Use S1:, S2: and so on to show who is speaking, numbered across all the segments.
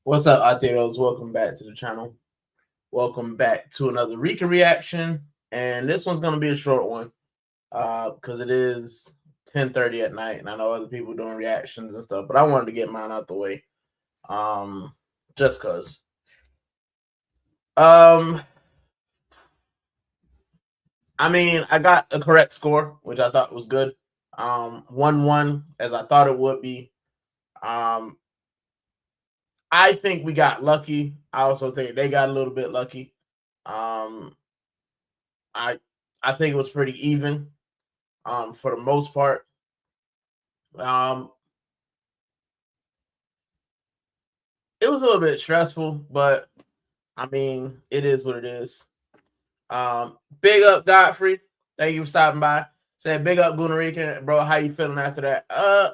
S1: What's up, Ateros? Welcome back to the channel. Welcome back to another Rican reaction. And this one's going to be a short one because it is 10:30 at night. And I know other people doing reactions and stuff, but I wanted to get mine out the way just because. I mean, I got a correct score, which I thought was good. 1-1, as I thought it would be. I think we got lucky. I also think they got a little bit lucky. I think it was pretty even for the most part. It was a little bit stressful, but I mean, it is what it is. Big up Godfrey. Thank you for stopping by. Said big up Gooner Rican. Bro, how you feeling after that? I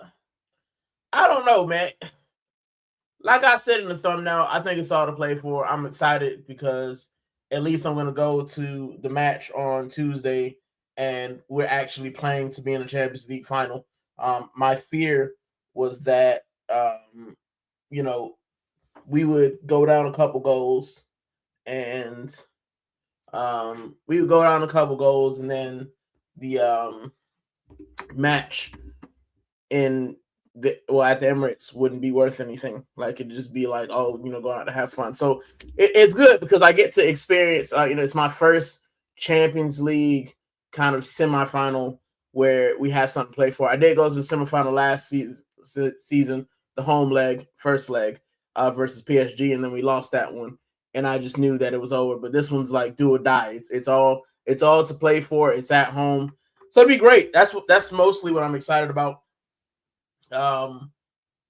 S1: don't know, man. Like I said in the thumbnail, I think it's all to play for. I'm excited because at least I'm going to go to the match on Tuesday, and we're actually playing to be in the Champions League final. My fear was that, we would go down a couple goals, and we would go down a couple goals, and then the match at the Emirates wouldn't be worth anything. Like, it'd just be like, oh, go out to have fun. So it's good because I get to experience, it's my first Champions League kind of semifinal where we have something to play for. I did go to the semifinal last season, the home leg, first leg versus PSG, and then we lost that one. And I just knew that it was over. But this one's like do or die. It's all to play for. It's at home, so it'd be great. That's mostly what I'm excited about.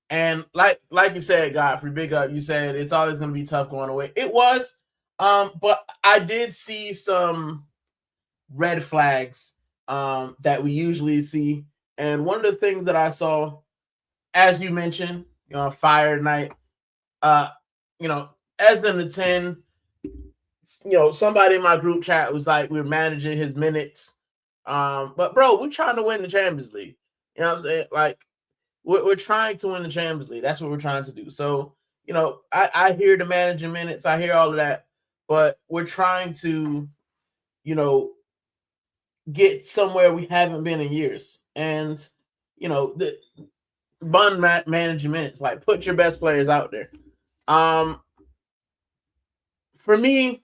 S1: And like you said, Godfrey, big up. You said it's always going to be tough going away. It was, but I did see some red flags that we usually see. And one of the things that I saw, as you mentioned, fire night, as in the 10, somebody in my group chat was like, we're managing his minutes. But bro, we're trying to win the Champions League. You know what I'm saying? Like, we're trying to win the Champions League. That's what we're trying to do. So, I hear the managing minutes. I hear all of that. But we're trying to, get somewhere we haven't been in years. And, the bun managing minutes. Like, put your best players out there. For me,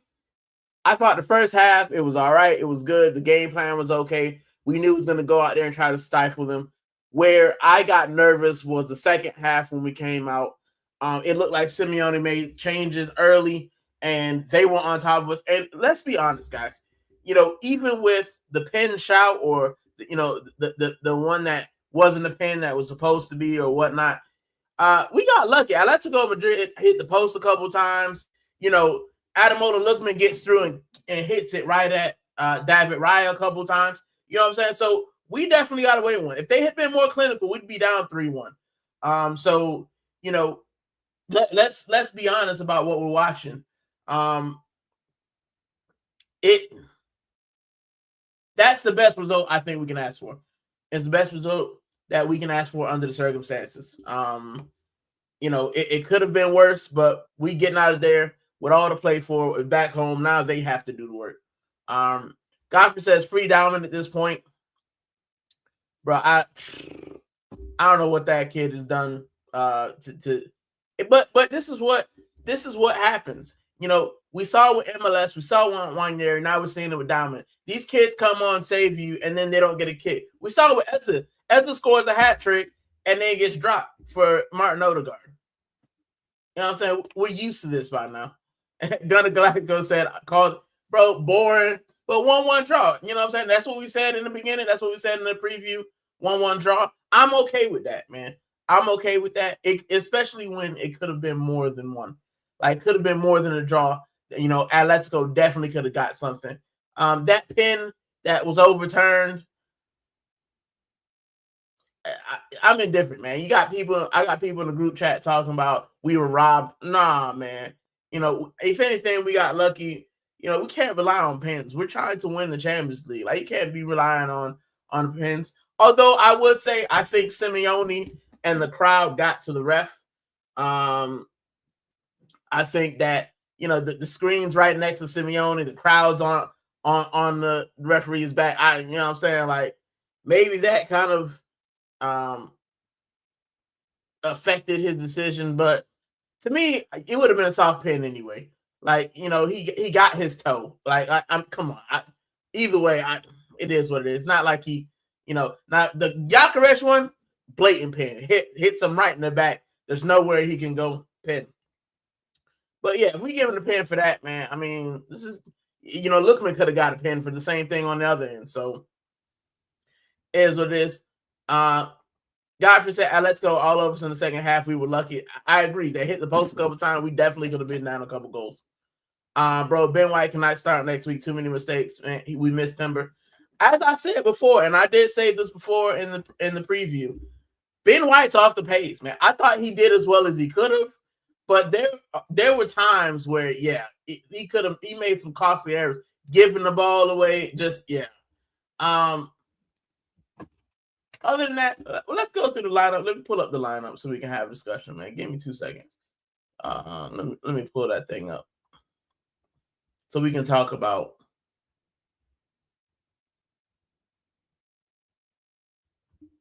S1: I thought the first half, it was all right. It was good. The game plan was okay. We knew it was going to go out there and try to stifle them. Where I got nervous was the second half when we came out. It looked like Simeone made changes early, and they were on top of us. And let's be honest, guys. Even with the pin shout or the one that wasn't a pin that was supposed to be or whatnot, we got lucky. Atletico Madrid hit the post a couple times. Adamola Lookman gets through and hits it right at David Raya a couple times. You know what I'm saying? So we definitely got away with one. If they had been more clinical, we'd be down 3-1. So, let's be honest about what we're watching. That's the best result I think we can ask for. It's the best result that we can ask for under the circumstances. It could have been worse, but we getting out of there with all to play for. Back home now, they have to do the work. Godfrey says free Diamond at this point. Bro, I don't know what that kid has done but this is what happens. We saw it with MLS, we saw one year, now we're seeing it with Diamond. These kids come on, save you, and then they don't get a kick. We saw it with Eza. Eza scores a hat trick and then gets dropped for Martin Odegaard. You know what I'm saying? We're used to this by now. Gunnar Galactico said, called, bro, boring, but 1-1 draw. You know what I'm saying? That's what we said in the beginning. That's what we said in the preview. 1-1 draw. I'm okay with that, man. I'm okay with that, especially when it could have been more than one. Like, could have been more than a draw. Atletico definitely could have got something. That pin that was overturned, I'm indifferent, man. I got people in the group chat talking about we were robbed. Nah, man. If anything, we got lucky. We can't rely on pins. We're trying to win the Champions League. Like, you can't be relying on pins. Although I would say I think Simeone and the crowd got to the ref. I think that, you know, the screen's right next to Simeone, the crowd's on the referee's back. You know what I'm saying? Like, maybe that kind of affected his decision, but to me, it would have been a soft pin anyway. Like, you know, he got his toe. Like, I'm come on. Either way, it is what it is. It's not like he, you know, not the Gyökeres one, blatant pin. Hits him right in the back. There's nowhere he can go pin. But yeah, if we give him the pin for that, man, I mean, this is, you know, Lookman could have got a pin for the same thing on the other end. So it is what it is. Godfrey said, let's go all of us in the second half. We were lucky. I agree. They hit the post a couple times. We definitely could have been down a couple goals. Bro, Ben White cannot start next week. Too many mistakes. Man, we missed Timber. As I said before, and I did say this before in the preview, Ben White's off the pace, man. I thought he did as well as he could have, but there were times where, yeah, he made some costly errors, giving the ball away. Just, yeah. Other than that, let's go through the lineup. Let me pull up the lineup so we can have a discussion, man. Give me 2 seconds. Let me pull that thing up so we can talk about.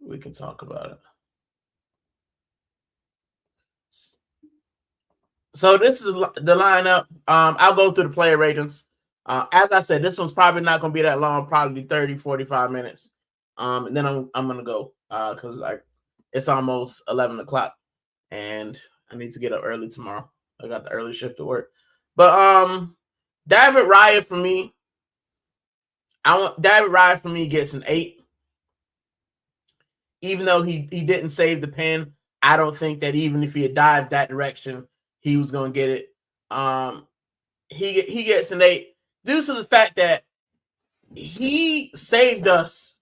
S1: We can talk about it. So this is the lineup. I'll go through the player ratings. As I said, this one's probably not going to be that long, probably 30, 45 minutes. And then I'm going to go because it's almost 11 o'clock and I need to get up early tomorrow. I got the early shift to work. But David Raya for me, David Raya for me gets an 8. Even though he didn't save the pin, I don't think that even if he had dived that direction, he was going to get it. He gets an 8 due to the fact that he saved us.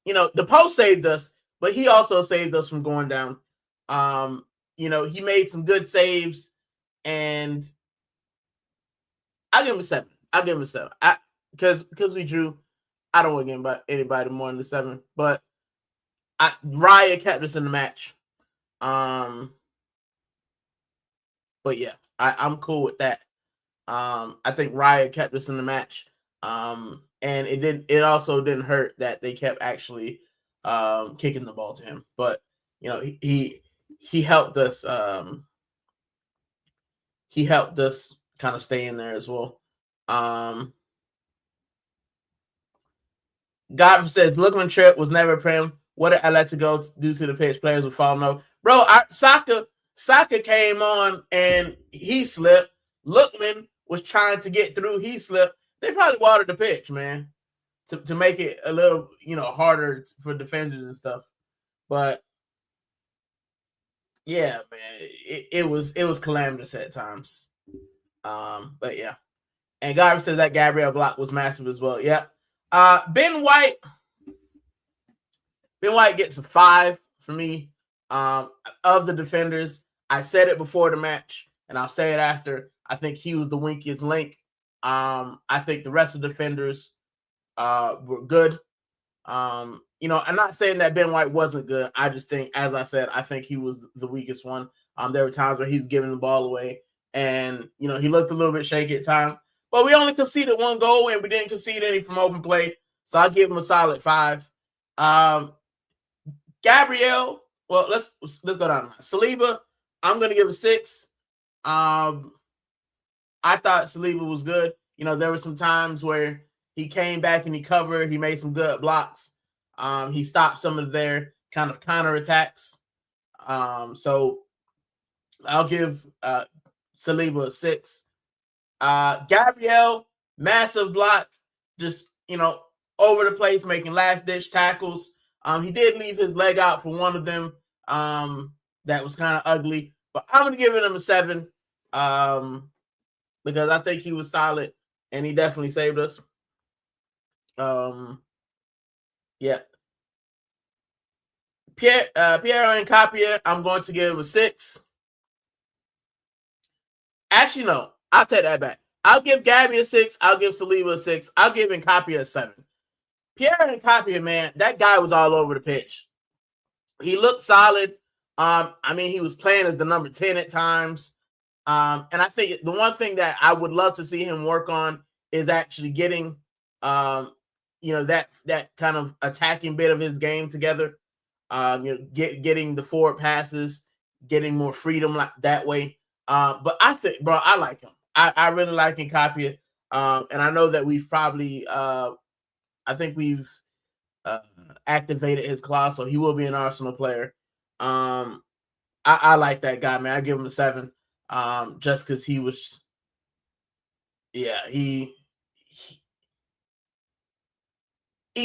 S1: You know, the post saved us, but he also saved us from going down. You know, he made some good saves, and I'll give him a 7. Because we drew. I don't want to give anybody more than the 7, but Raya kept us in the match. But yeah, I'm cool with that. I think Raya kept us in the match. And it also didn't hurt that they kept actually kicking the ball to him. But you know, he helped us kind of stay in there as well. Godfrey says Lookman trip was never prim. What did Atletico do to the pitch? Players would fall no. Bro, Saka came on and he slipped. Lookman was trying to get through. He slipped. They probably watered the pitch, man, to make it a little, you know, harder for defenders and stuff. But yeah, man, it was calamitous at times. But yeah, and Godfrey says that Gabriel block was massive as well. Yeah. Ben White gets a 5 for me. Of the defenders, I said it before the match, and I'll say it after. I think he was the weakest link. I think the rest of the defenders were good. You know, I'm not saying that Ben White wasn't good. I just think, as I said, I think he was the weakest one. There were times where he's giving the ball away, and you know, he looked a little bit shaky at times. But we only conceded 1 goal, and we didn't concede any from open play, so I'll give him a solid 5. Gabriel, well, let's go down. Saliba, I'm gonna give a 6. I thought Saliba was good. You know, there were some times where he came back and he covered. He made some good blocks. He stopped some of their kind of counterattacks. So I'll give Saliba a 6. Gabriel, massive block, just, you know, over the place, making last-ditch tackles. He did leave his leg out for one of them. That was kind of ugly. But I'm going to give him a 7 because I think he was solid, and he definitely saved us. Yeah. Piero Nkapia, I'm going to give him a 6. Actually, no. I'll take that back. I'll give Gabby a 6. I'll give Saliba a 6. I'll give Nkapia a 7. Pierre Nkapia, man, that guy was all over the pitch. He looked solid. I mean, he was playing as the number 10 at times. And I think the one thing that I would love to see him work on is actually getting, that kind of attacking bit of his game together. Getting the forward passes, getting more freedom like that way. But I think, bro, I like him. I really like Nkapia. And I know that we've probably, I think we've activated his clause, so he will be an Arsenal player. I like that guy, man. I give him a 7. Just because he was, yeah, he's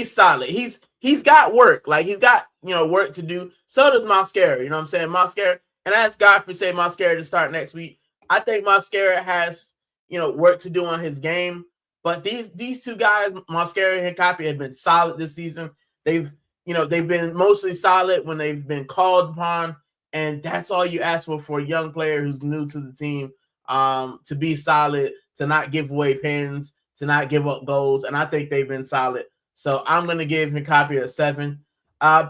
S1: solid. He's got work. Like he's got work to do. So does Mosquera. You know what I'm saying? Mosquera, and as Godfrey say Mosquera to start next week. I think Mosquera has work to do on his game. But these two guys, Mosquera and Nkapia, have been solid this season. They've been mostly solid when they've been called upon, and that's all you ask for a young player who's new to the team. To be solid, to not give away pins, to not give up goals, and I think they've been solid. So I'm going to give Nkapia a 7.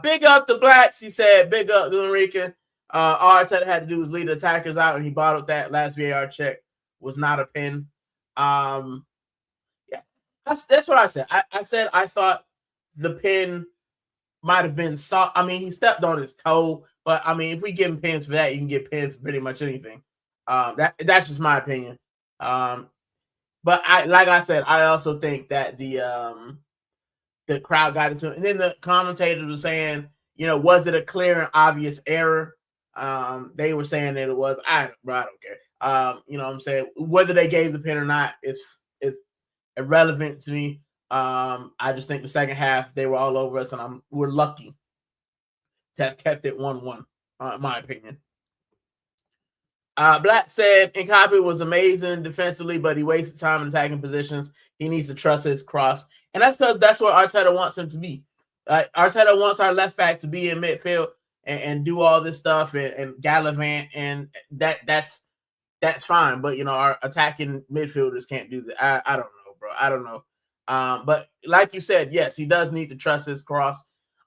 S1: Big up the Blacks, he said. Big up Gooner Rican. All Arteta had to do was lead the attackers out, and he bottled that. Last VAR check was not a pin. Yeah, that's what I said. I said I thought the pin might have been soft. I mean, he stepped on his toe, but I mean, if we give him pins for that, you can get pins for pretty much anything. That's just my opinion. But like I said, I also think that the crowd got into it. And then the commentators were saying, was it a clear and obvious error? They were saying that it was. I don't care. You know what I'm saying? Whether they gave the pin or not is irrelevant to me. I just think the second half, they were all over us, and we're lucky to have kept it 1-1, in my opinion. Black said Nkapia was amazing defensively, but he wasted time in attacking positions. He needs to trust his cross. And that's because that's what Arteta wants him to be. Arteta wants our left back to be in midfield and do all this stuff and gallivant, and that's fine. But our attacking midfielders can't do that. I don't know, bro. I don't know. But like you said, yes, he does need to trust his cross.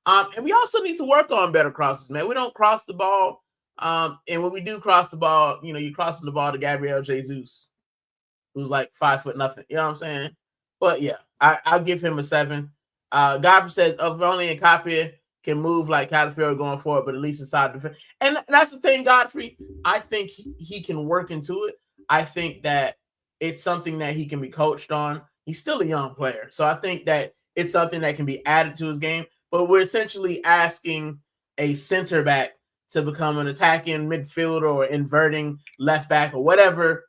S1: And we also need to work on better crosses, man. We don't cross the ball. And when we do cross the ball, you're crossing the ball to Gabriel Jesus, who's like 5 foot nothing. You know what I'm saying? But yeah, I'll give him a 7. Godfrey says, if only Nkapia can move like Calafiori going forward, but at least inside defense. And that's the thing, Godfrey. I think he can work into it. I think that it's something that he can be coached on. He's still a young player. So I think that it's something that can be added to his game. But we're essentially asking a center back to become an attacking midfielder or inverting left back or whatever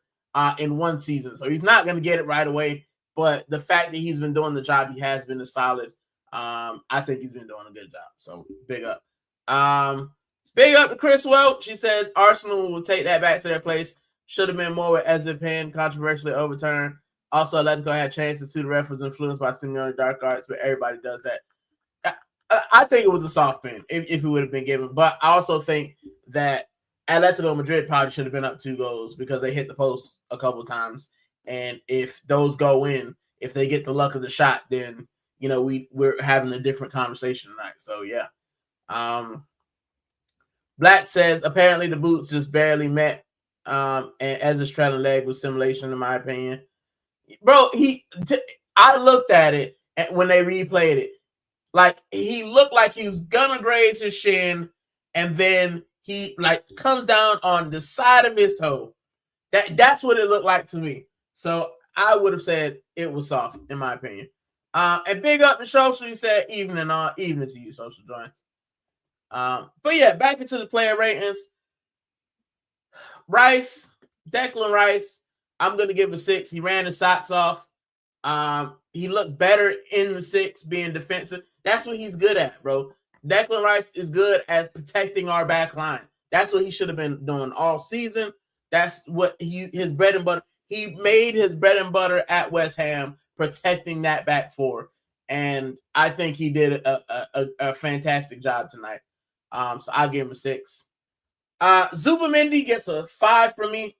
S1: in one season. So he's not going to get it right away. But the fact that he's been doing the job he has been solid. I think he's been doing a good job. So big up. Big up to Chris Welch. She says Arsenal will take that back to their place. Should have been more with Ezepin, controversially overturned. Also, Atletico had chances to the ref was influenced by Simeone dark arts, but everybody does that. I think it was a soft pin if it would have been given. But I also think that Atletico Madrid probably should have been up 2 goals because they hit the post a couple of times. And if those go in, if they get the luck of the shot, then we're having a different conversation tonight. So yeah. Black says apparently the boots just barely met. And Ezra's trailing leg was simulation, in my opinion. Bro, I looked at it when they replayed it. Like he looked like he was gonna graze his shin, and then he comes down on the side of his toe. That's what it looked like to me. So I would have said it was soft, in my opinion. And big up to Social. He said evening to you, Social Joints. But yeah, back into the player ratings. Declan Rice, I'm gonna give a 6. He ran his socks off. He looked better in the 6 being defensive. That's what he's good at, bro. Declan Rice is good at protecting our back line. That's what he should have been doing all season. That's what his bread and butter. He made his bread and butter at West Ham protecting that back 4. And I think he did a fantastic job tonight. So I'll give him a 6. Zubimendi gets a 5 from me.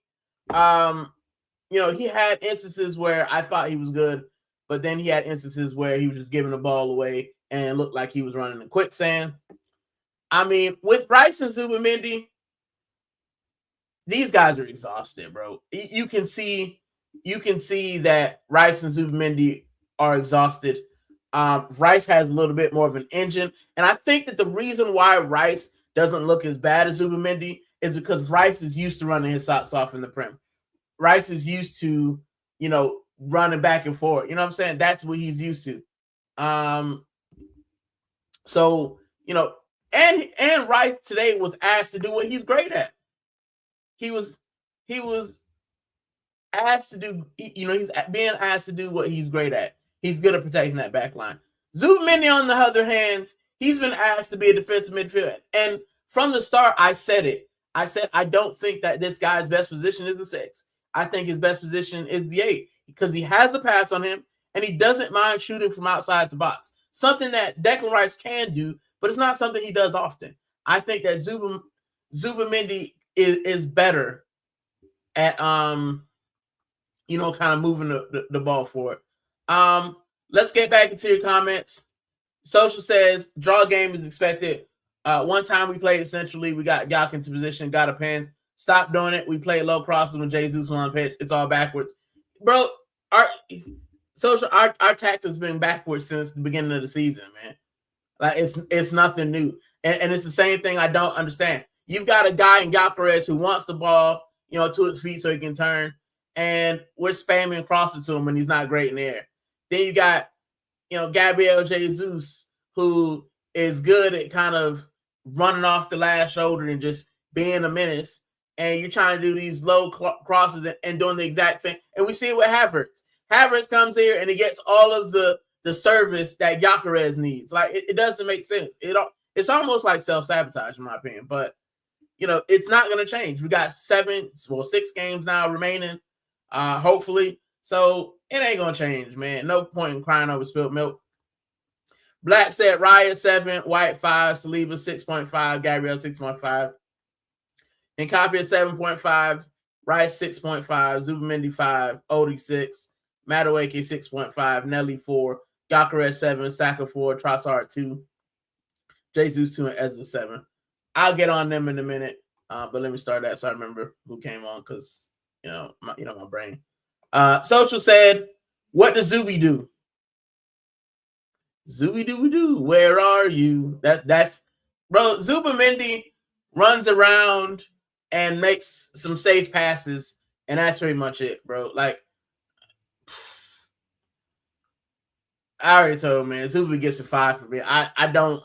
S1: He had instances where I thought he was good, but then he had instances where he was just giving the ball away and it looked like he was running in quicksand. I mean, with Rice and Zubimendi, these guys are exhausted, bro. You can see that Rice and Zubimendi are exhausted. Rice has a little bit more of an engine, and I think that the reason why Rice doesn't look as bad as Zubimendi is because Rice is used to running his socks off in the Prem. Rice is used to, running back and forth. You know what I'm saying? That's what he's used to. So, and Rice today was asked to do what he's great at. He was asked to do, he's being asked to do what he's great at. He's good at protecting that back line. Zubimendi, on the other hand, he's been asked to be a defensive midfielder. And from the start, I said it. I said, I don't think that this guy's best position is the 6. I think his best position is the 8 because he has the pass on him and he doesn't mind shooting from outside the box. Something that Declan Rice can do, but it's not something he does often. I think that Zubimendi is better at kind of moving the ball forward. Let's get back into your comments. Social says draw game is expected. One time we played essentially, we got Yalk into position, got a pin. Stop doing it. We played low crosses when Jesus was on pitch. It's all backwards, bro. Our tactics been backwards since the beginning of the season, man. Like it's nothing new, and it's the same thing I don't understand. You've got a guy in Gyökeres who wants the ball, to his feet so he can turn, and we're spamming crosses to him when he's not great in the air. Then you got, Gabriel Jesus, who is good at kind of running off the last shoulder and just being a menace. And you're trying to do these low crosses and doing the exact same. And we see it with Havertz. Havertz comes here and he gets all of the service that Gyökeres needs. Like, it doesn't make sense. It's almost like self-sabotage, in my opinion. But, it's not going to change. We got 6 games now remaining, hopefully. So it ain't going to change, man. No point in crying over spilled milk. Black said Raya 7, White 5, Saliba 6.5, Gabriel 6.5. And Copy at 7.5, Rice 6.5, Zubimendi 5, Odie 6, Madueke 6.5, Nelly 4, Gyökeres 7, Saka 4, Trossard 2, Jesus 2, and Ezra 7. I'll get on them in a minute, but let me start that so I remember who came on because my brain. Social said, "What does Zuby do?" Zuby do. Where are you? That's bro. Zubimendi runs around and makes some safe passes, and that's pretty much it, bro. Like, I already told, man, Zuby gets a 5 for me. I don't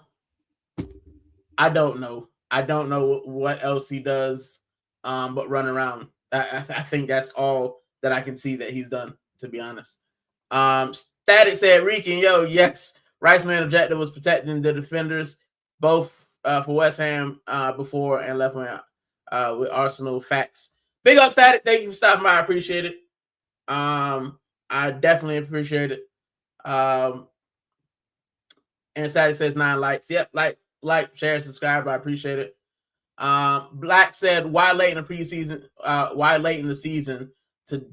S1: know. I don't know what else he does, but run around. I think that's all that I can see that he's done, to be honest. Static said, Rican, yes, Riceman objective was protecting the defenders, both for West Ham before and left wing with Arsenal. Facts. Big up, Static. Thank you for stopping by. I appreciate it. I definitely appreciate it. And Static says 9 likes. Yep, like, share, subscribe. I appreciate it. Black said, why late in the season to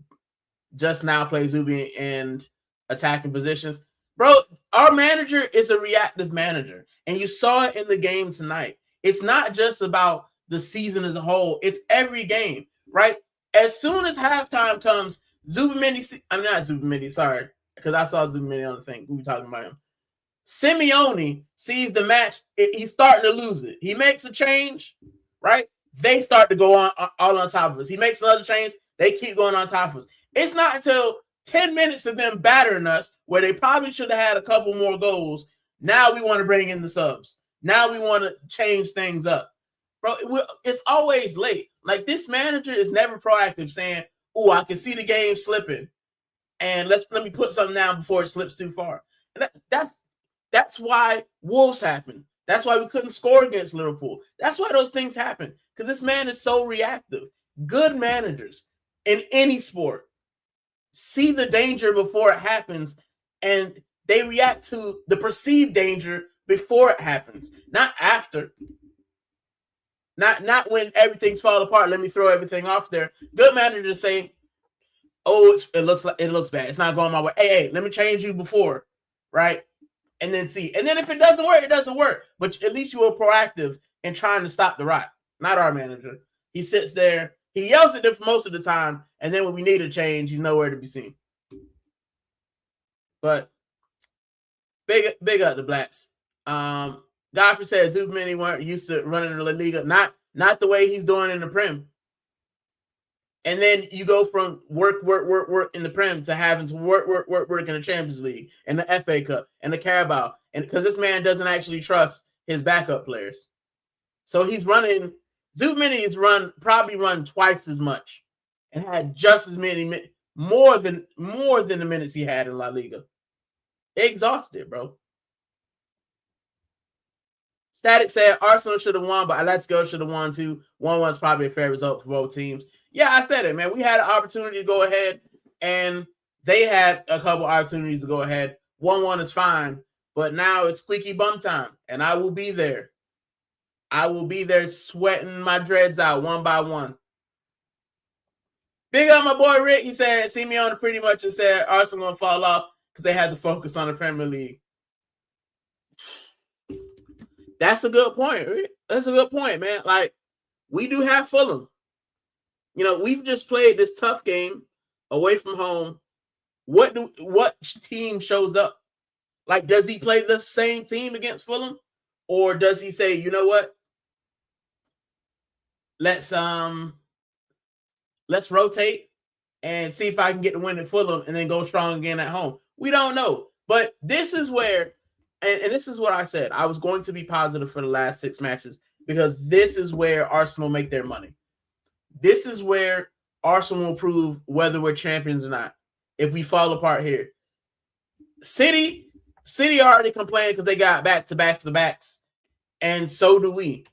S1: just now play Zuby and attacking positions? Bro, our manager is a reactive manager, and you saw it in the game tonight. It's not just about the season as a whole. It's every game, right? As soon as halftime comes, Zubimendi, sorry, because I saw Zubimendi on the thing. We were talking about him. Simeone sees the match. He's starting to lose it. He makes a change, right? They start to go on all on top of us. He makes another change. They keep going on top of us. It's not until 10 minutes of them battering us where they probably should have had a couple more goals. Now we want to bring in the subs. Now we want to change things up. Bro, it's always late. Like, this manager is never proactive saying, oh, I can see the game slipping, and let me put something down before it slips too far. And that's why Wolves happened. That's why we couldn't score against Liverpool. That's why those things happen, because this man is so reactive. Good managers in any sport see the danger before it happens, and they react to the perceived danger before it happens, not after. Not when everything's falling apart. Let me throw everything off there. Good managers say, "Oh, it looks bad. It's not going my way. Hey, let me change you before, right?" And then see. And then if it doesn't work, it doesn't work. But at least you were proactive in trying to stop the rot. Not our manager. He sits there He yells at them for most of the time, and then when we need a change, he's nowhere to be seen. But big up the blacks. Godfrey says Zubmini weren't used to running in the La Liga, not the way he's doing in the Prem. And then you go from work in the Prem to having to work in the Champions League and the FA Cup and the Carabao, and because this man doesn't actually trust his backup players, so he's running. Zubmini's probably run twice as much and had just as many more than the minutes he had in La Liga. Exhausted, bro. Static said Arsenal should have won, but Atletico should have won too. 1-1 is probably a fair result for both teams. Yeah, I said it, man. We had an opportunity to go ahead, and they had a couple opportunities to go ahead. 1-1 is fine, but now it's squeaky bum time, and I will be there. I will be there sweating my dreads out one by one. Big up my boy Rick. He said Simeone pretty much and said Arsenal going to fall off because they had to focus on the Premier League. That's a good point. Rick. That's a good point, man. Like, we do have Fulham. You know, we've just played this tough game away from home. What team shows up? Like, does he play the same team against Fulham? Or does he say, you know what? Let's rotate and see if I can get the win at Fulham and then go strong again at home. We don't know. But this is where, and this is what I said. I was going to be positive for the last 6 matches because this is where Arsenal make their money. This is where Arsenal will prove whether we're champions or not. If we fall apart here. City already complained because they got back-to-backs, and so do we.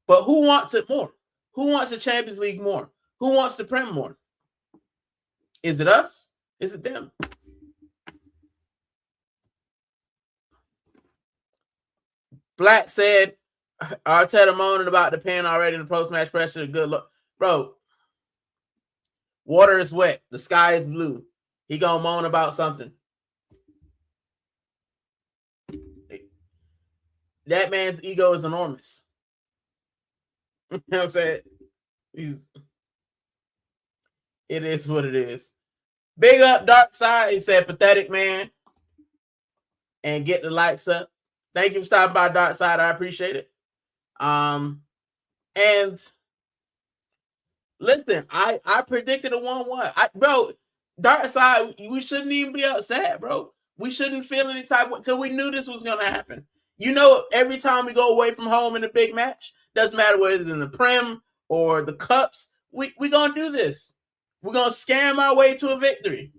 S1: But who wants it more? Who wants the Champions League more? Who wants the Prem more? Is it us? Is it them? Black said, Arteta moaning about the pen already in the post-match pressure. Good luck. Bro, water is wet. The sky is blue. He gonna moan about something. That man's ego is enormous. You know what I'm saying? It is what it is. Big up Dark Side. He said, pathetic man. And get the likes up. Thank you for stopping by, Dark Side. I appreciate it. And listen, I predicted a 1-1. Bro, Dark Side, we shouldn't even be upset, bro. We shouldn't feel any type of, because we knew this was going to happen. You know, every time we go away from home in a big match, doesn't matter whether it's in the Prem or the Cups, we going to do this. We're going to scam our way to a victory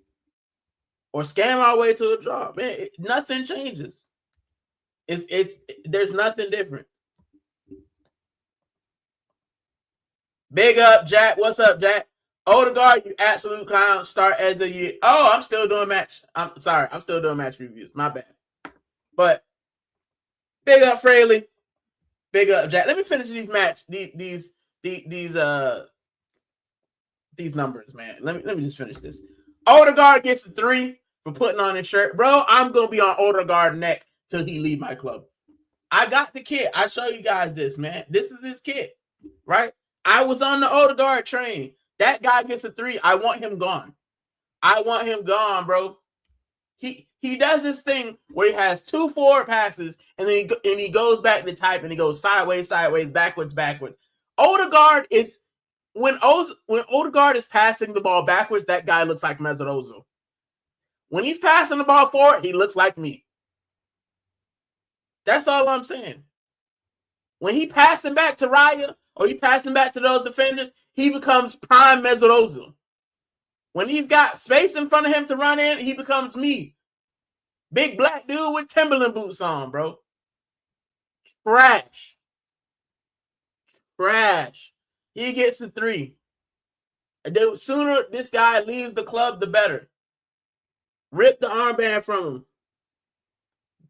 S1: or scam our way to a draw. Man, nothing changes. There's nothing different. Big up, Jack. What's up, Jack? Odegaard, you absolute clown. Start as a year. Oh, I'm still doing match. I'm sorry. I'm still doing match reviews. My bad. But big up, Fraley. Big up, Jack. Let me finish these numbers, man. Let me just finish this. Odegaard gets a 3 for putting on his shirt. Bro, I'm going to be on Odegaard's neck till he leave my club. I got the kit. I show you guys this, man. This is his kit, right? I was on the Odegaard train. That guy gets a 3. I want him gone. I want him gone, bro. He does this thing where he has 2 forward passes and then he goes back to type and he goes sideways, backwards. Odegaard is when Odegaard is passing the ball backwards, that guy looks like Mesut Ozil. When he's passing the ball forward, he looks like me. That's all I'm saying. When he passing back to Raya or he passing back to those defenders, he becomes prime Mesut Ozil. When he's got space in front of him to run in, he becomes me. Big black dude with Timberland boots on, bro. Trash. He gets a 3. The sooner this guy leaves the club, the better. Rip the armband from him.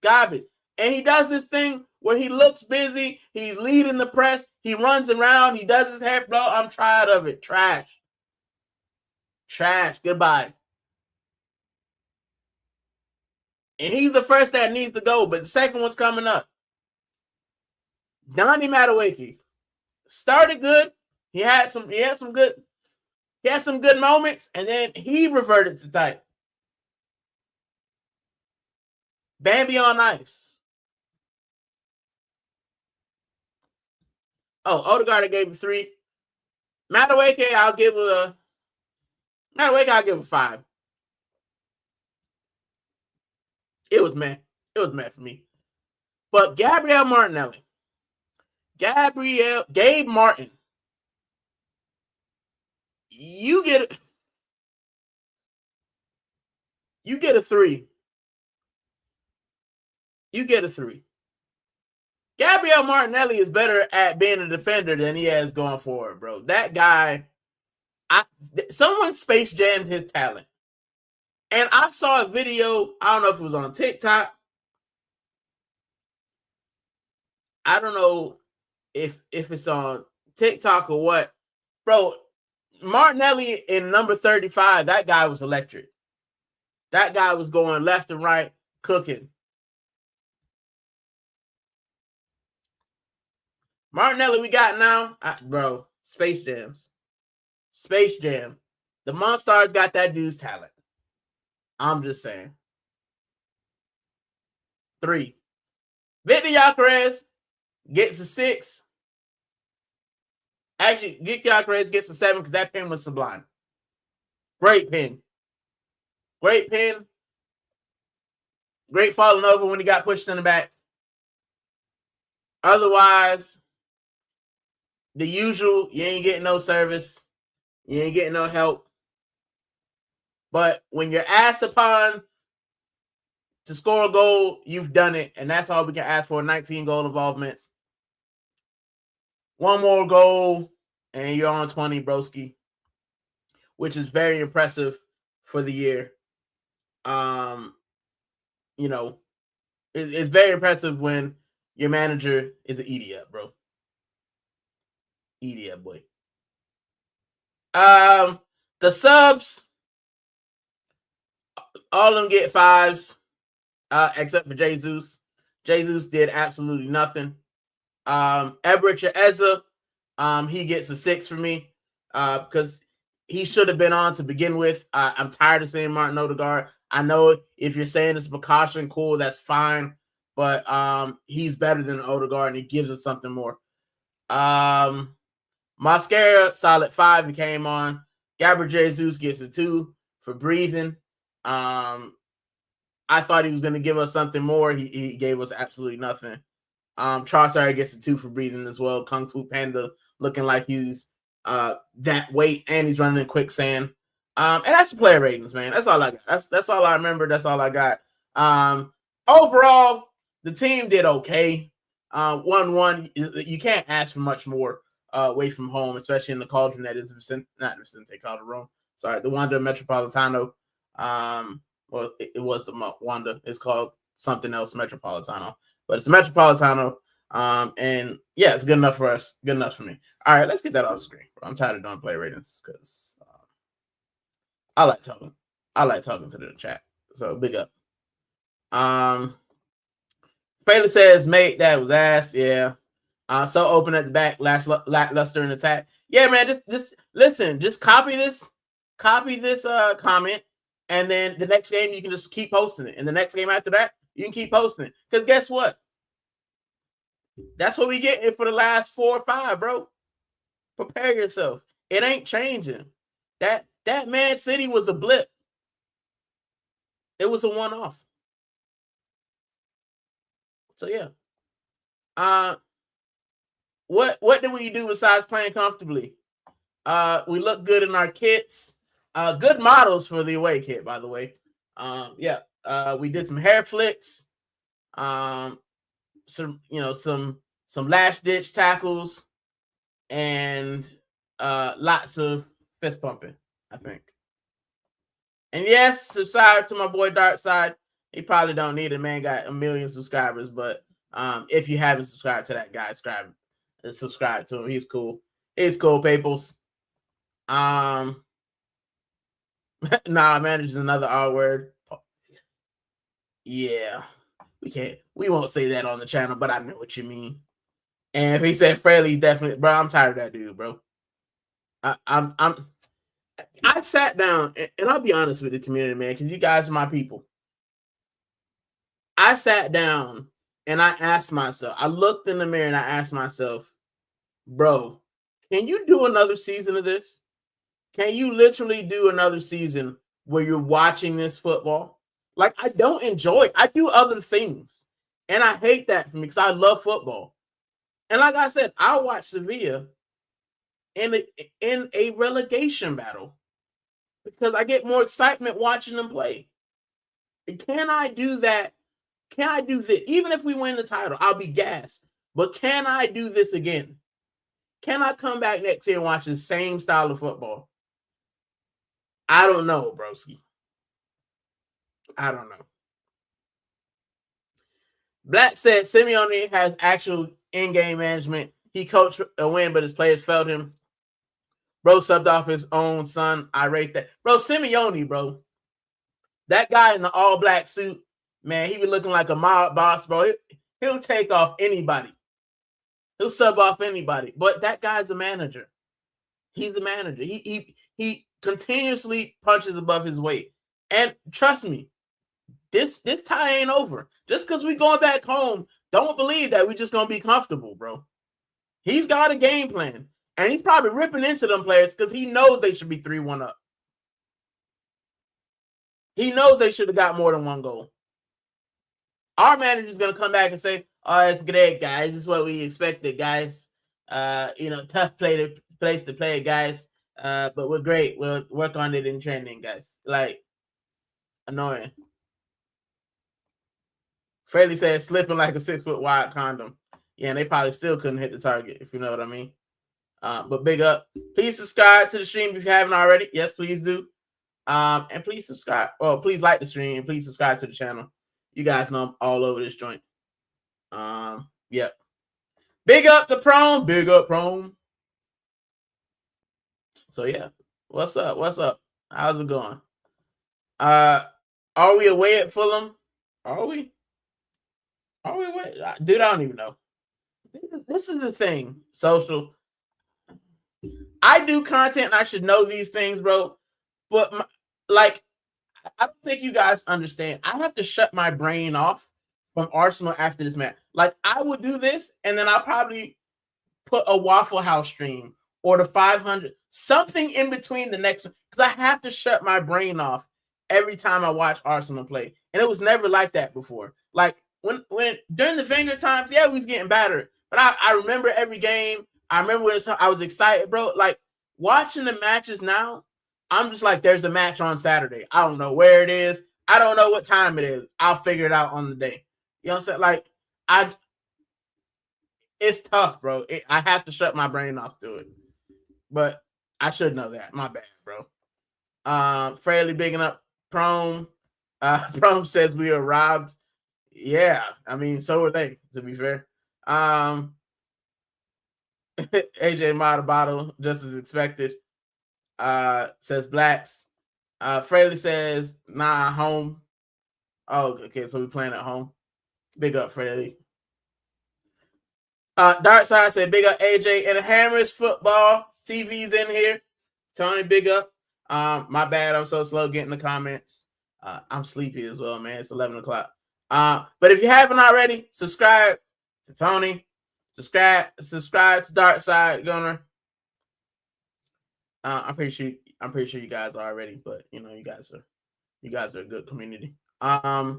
S1: Garbage. And he does this thing where he looks busy. He's leading the press. He runs around. He does his hair, bro. I'm tired of it. Trash. Goodbye. And he's the first that needs to go, but the second one's coming up. Donnie Madueke started good. He had some good. He had some good moments, and then he reverted to type. Bambi on ice. Oh, Odegaard, I gave him 3. Madueke, I'll give a 5. It was meh. It was meh for me. But Gabe Martin, you get a 3. You get a 3. Gabriel Martinelli is better at being a defender than he has going forward, bro. That guy, someone space jammed his talent. And I saw a video, I don't know if it was on TikTok. I don't know if it's on TikTok or what. Bro, Martinelli in number 35, that guy was electric. That guy was going left and right, cooking. Martinelli we got now, bro, Space Jams. Space Jam. The Monstars got that dude's talent. I'm just saying. 3. Victor Gyökeres gets a 6. Actually, Victor Gyökeres gets a 7 because that pin was sublime. Great pin. Great pin. Great falling over when he got pushed in the back. Otherwise, the usual, you ain't getting no service. You ain't getting no help. But when you're asked upon to score a goal, you've done it. And that's all we can ask for, 19 goal involvements. 1 more goal, and you're on 20, broski. Which is very impressive for the year. You know, it's very impressive when your manager is an idiot, bro. Idiot, boy. The subs, all of them get 5s, except for Jesus. Jesus did absolutely nothing. Eberechi Eze, he gets a 6 for me, because he should have been on to begin with. I'm tired of saying Martin Odegaard. I know if you're saying it's a precaution, cool, that's fine. But he's better than Odegaard, and he gives us something more. Mascara, solid 5. He came on. Gabriel Jesus gets a 2 for breathing. I thought he was going to give us something more. He gave us absolutely nothing. Trossard gets a 2 for breathing as well. Kung Fu Panda looking like he's that weight, and he's running in quicksand. And that's the player ratings, man. That's all I got. That's all I remember. That's all I got. Overall, the team did okay. 1-1. You can't ask for much more away from home, especially in the cauldron that is not Vicente Calderon. Sorry, the Wanda Metropolitano. Well, it was the Wanda. It's called something else, Metropolitano, but it's the Metropolitano. And yeah, it's good enough for us. Good enough for me. All right, let's get that off the screen. I'm tired of doing player ratings because I like talking. I like talking to the chat. So big up. Fraley says, mate, that was ass. Yeah. So open at the back, lackluster in attack. Yeah, man. Just listen. Just copy this comment, and then the next game you can just keep posting it. And the next game after that, you can keep posting it. Because guess what? That's what we get for the last 4 or 5, bro. Prepare yourself. It ain't changing. That Man City was a blip. It was a one-off. So yeah. What do we do besides playing comfortably? We look good in our kits. Good models for the away kit, by the way. Yeah. We did some hair flicks. Some last ditch tackles, and lots of fist pumping, I think. And yes, subscribe to my boy Dark Side. He probably don't need it, man. Got 1 million subscribers, but if you haven't subscribed to that guy, subscribe to him. He's cool. He's cool, peoples. Nah, manager's another R word. Yeah. We won't say that on the channel, but I know what you mean. And if he said Fraley, definitely, bro, I'm tired of that dude, bro. I sat down, and I'll be honest with the community, man, because you guys are my people. I sat down and I asked myself, I looked in the mirror and I asked myself, bro, can you do another season of this? Can you literally do another season where you're watching this football? Like, I don't enjoy it. I do other things. And I hate that for me because I love football. And like I said, I watch Sevilla in a relegation battle because I get more excitement watching them play. Can I do that? Can I do this? Even if we win the title, I'll be gassed. But can I do this again? Can I come back next year and watch the same style of football? I don't know, broski. I don't know. Black said Simeone has actual in-game management. He coached a win, but his players failed him. Bro subbed off his own son. I rate that. Bro, Simeone, bro. That guy in the all-black suit, man, he be looking like a mob boss, bro. He'll take off anybody. He'll sub off anybody. But that guy's a manager. He's a manager. He continuously punches above his weight. And trust me, this tie ain't over. Just because we going back home, don't believe that we just going to be comfortable, bro. He's got a game plan. And he's probably ripping into them players because he knows they should be 3-1 up. He knows they should have got more than one goal. Our manager's going to come back and say, oh, it's great, guys. This is what we expected, guys. Tough place to play, guys. But we're great. We'll work on it in training, guys. Like, annoying. Freddie said slipping like a 6-foot wide condom. Yeah, and they probably still couldn't hit the target, if you know what I mean. But big up. Please subscribe to the stream if you haven't already. Yes, please do. And please subscribe. Well, please like the stream and please subscribe to the channel. You guys know I'm all over this joint. Yep. Big up to Prone. Big up, Prone. So yeah. What's up? What's up? How's it going? Are we away at Fulham? Are we? Are we away? Dude, I don't even know. This is the thing, social. I do content and I should know these things, bro. But I don't think you guys understand. I have to shut my brain off from Arsenal after this match. Like, I would do this and then I'll probably put a Waffle House stream or the 500, something in between the next one, because I have to shut my brain off every time I watch Arsenal play. And it was never like that before. Like, when during the Wenger times, yeah, we was getting battered. But I remember every game. I remember when I was excited, bro. Like, watching the matches now, I'm just like, there's a match on Saturday. I don't know where it is. I don't know what time it is. I'll figure it out on the day. You know what I'm saying? Like, it's tough, bro. I have to shut my brain off to it. But I should know that. My bad, bro. Fairly bigging up Prome. Prome says we were robbed. Yeah, I mean, so were they, to be fair. AJ Matabato, just as expected. Says Blacks. Fraley says, nah, home. Oh, okay, so we playing at home. Big up, Fraley. Dark Side said, big up, AJ. And Hammers Football TV's in here. Tony, big up. My bad, I'm so slow getting the comments. I'm sleepy as well, man. It's 11 o'clock. But if you haven't already, subscribe to Tony. Subscribe to Dark Side Gunner. I'm pretty sure you guys are already, but you know, you guys are a good community. So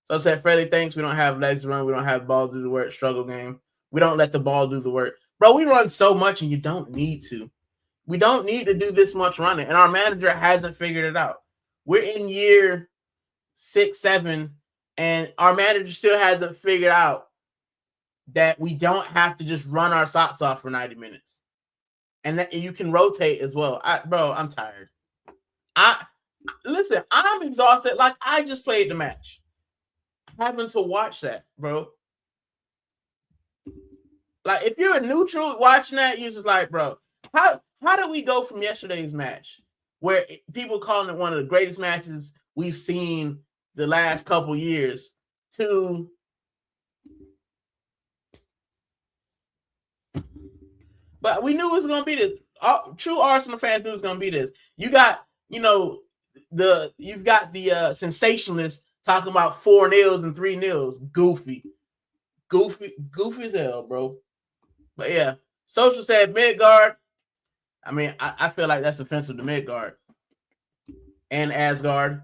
S1: I said, Freddie, thanks. We don't have legs to run. We don't have the ball do the work. Struggle game. We don't let the ball do the work. Bro, we run so much and you don't need to. We don't need to do this much running. And our manager hasn't figured it out. We're in year 6, 7, and our manager still hasn't figured out that we don't have to just run our socks off for 90 minutes. And that you can rotate as well. Bro, I'm tired. Listen, I'm exhausted. Like, I just played the match. Having to watch that, bro. Like, if you're a neutral watching that, you're just like, bro, how did we go from yesterday's match, where people calling it one of the greatest matches we've seen the last couple years, to but we knew it was going to be this. True Arsenal fans knew it was going to be this. You got you've got the sensationalists talking about 4-0s and 3-0s. Goofy as hell, bro. But yeah, Social said Midgard. I mean, I feel like that's offensive to Midgard and Asgard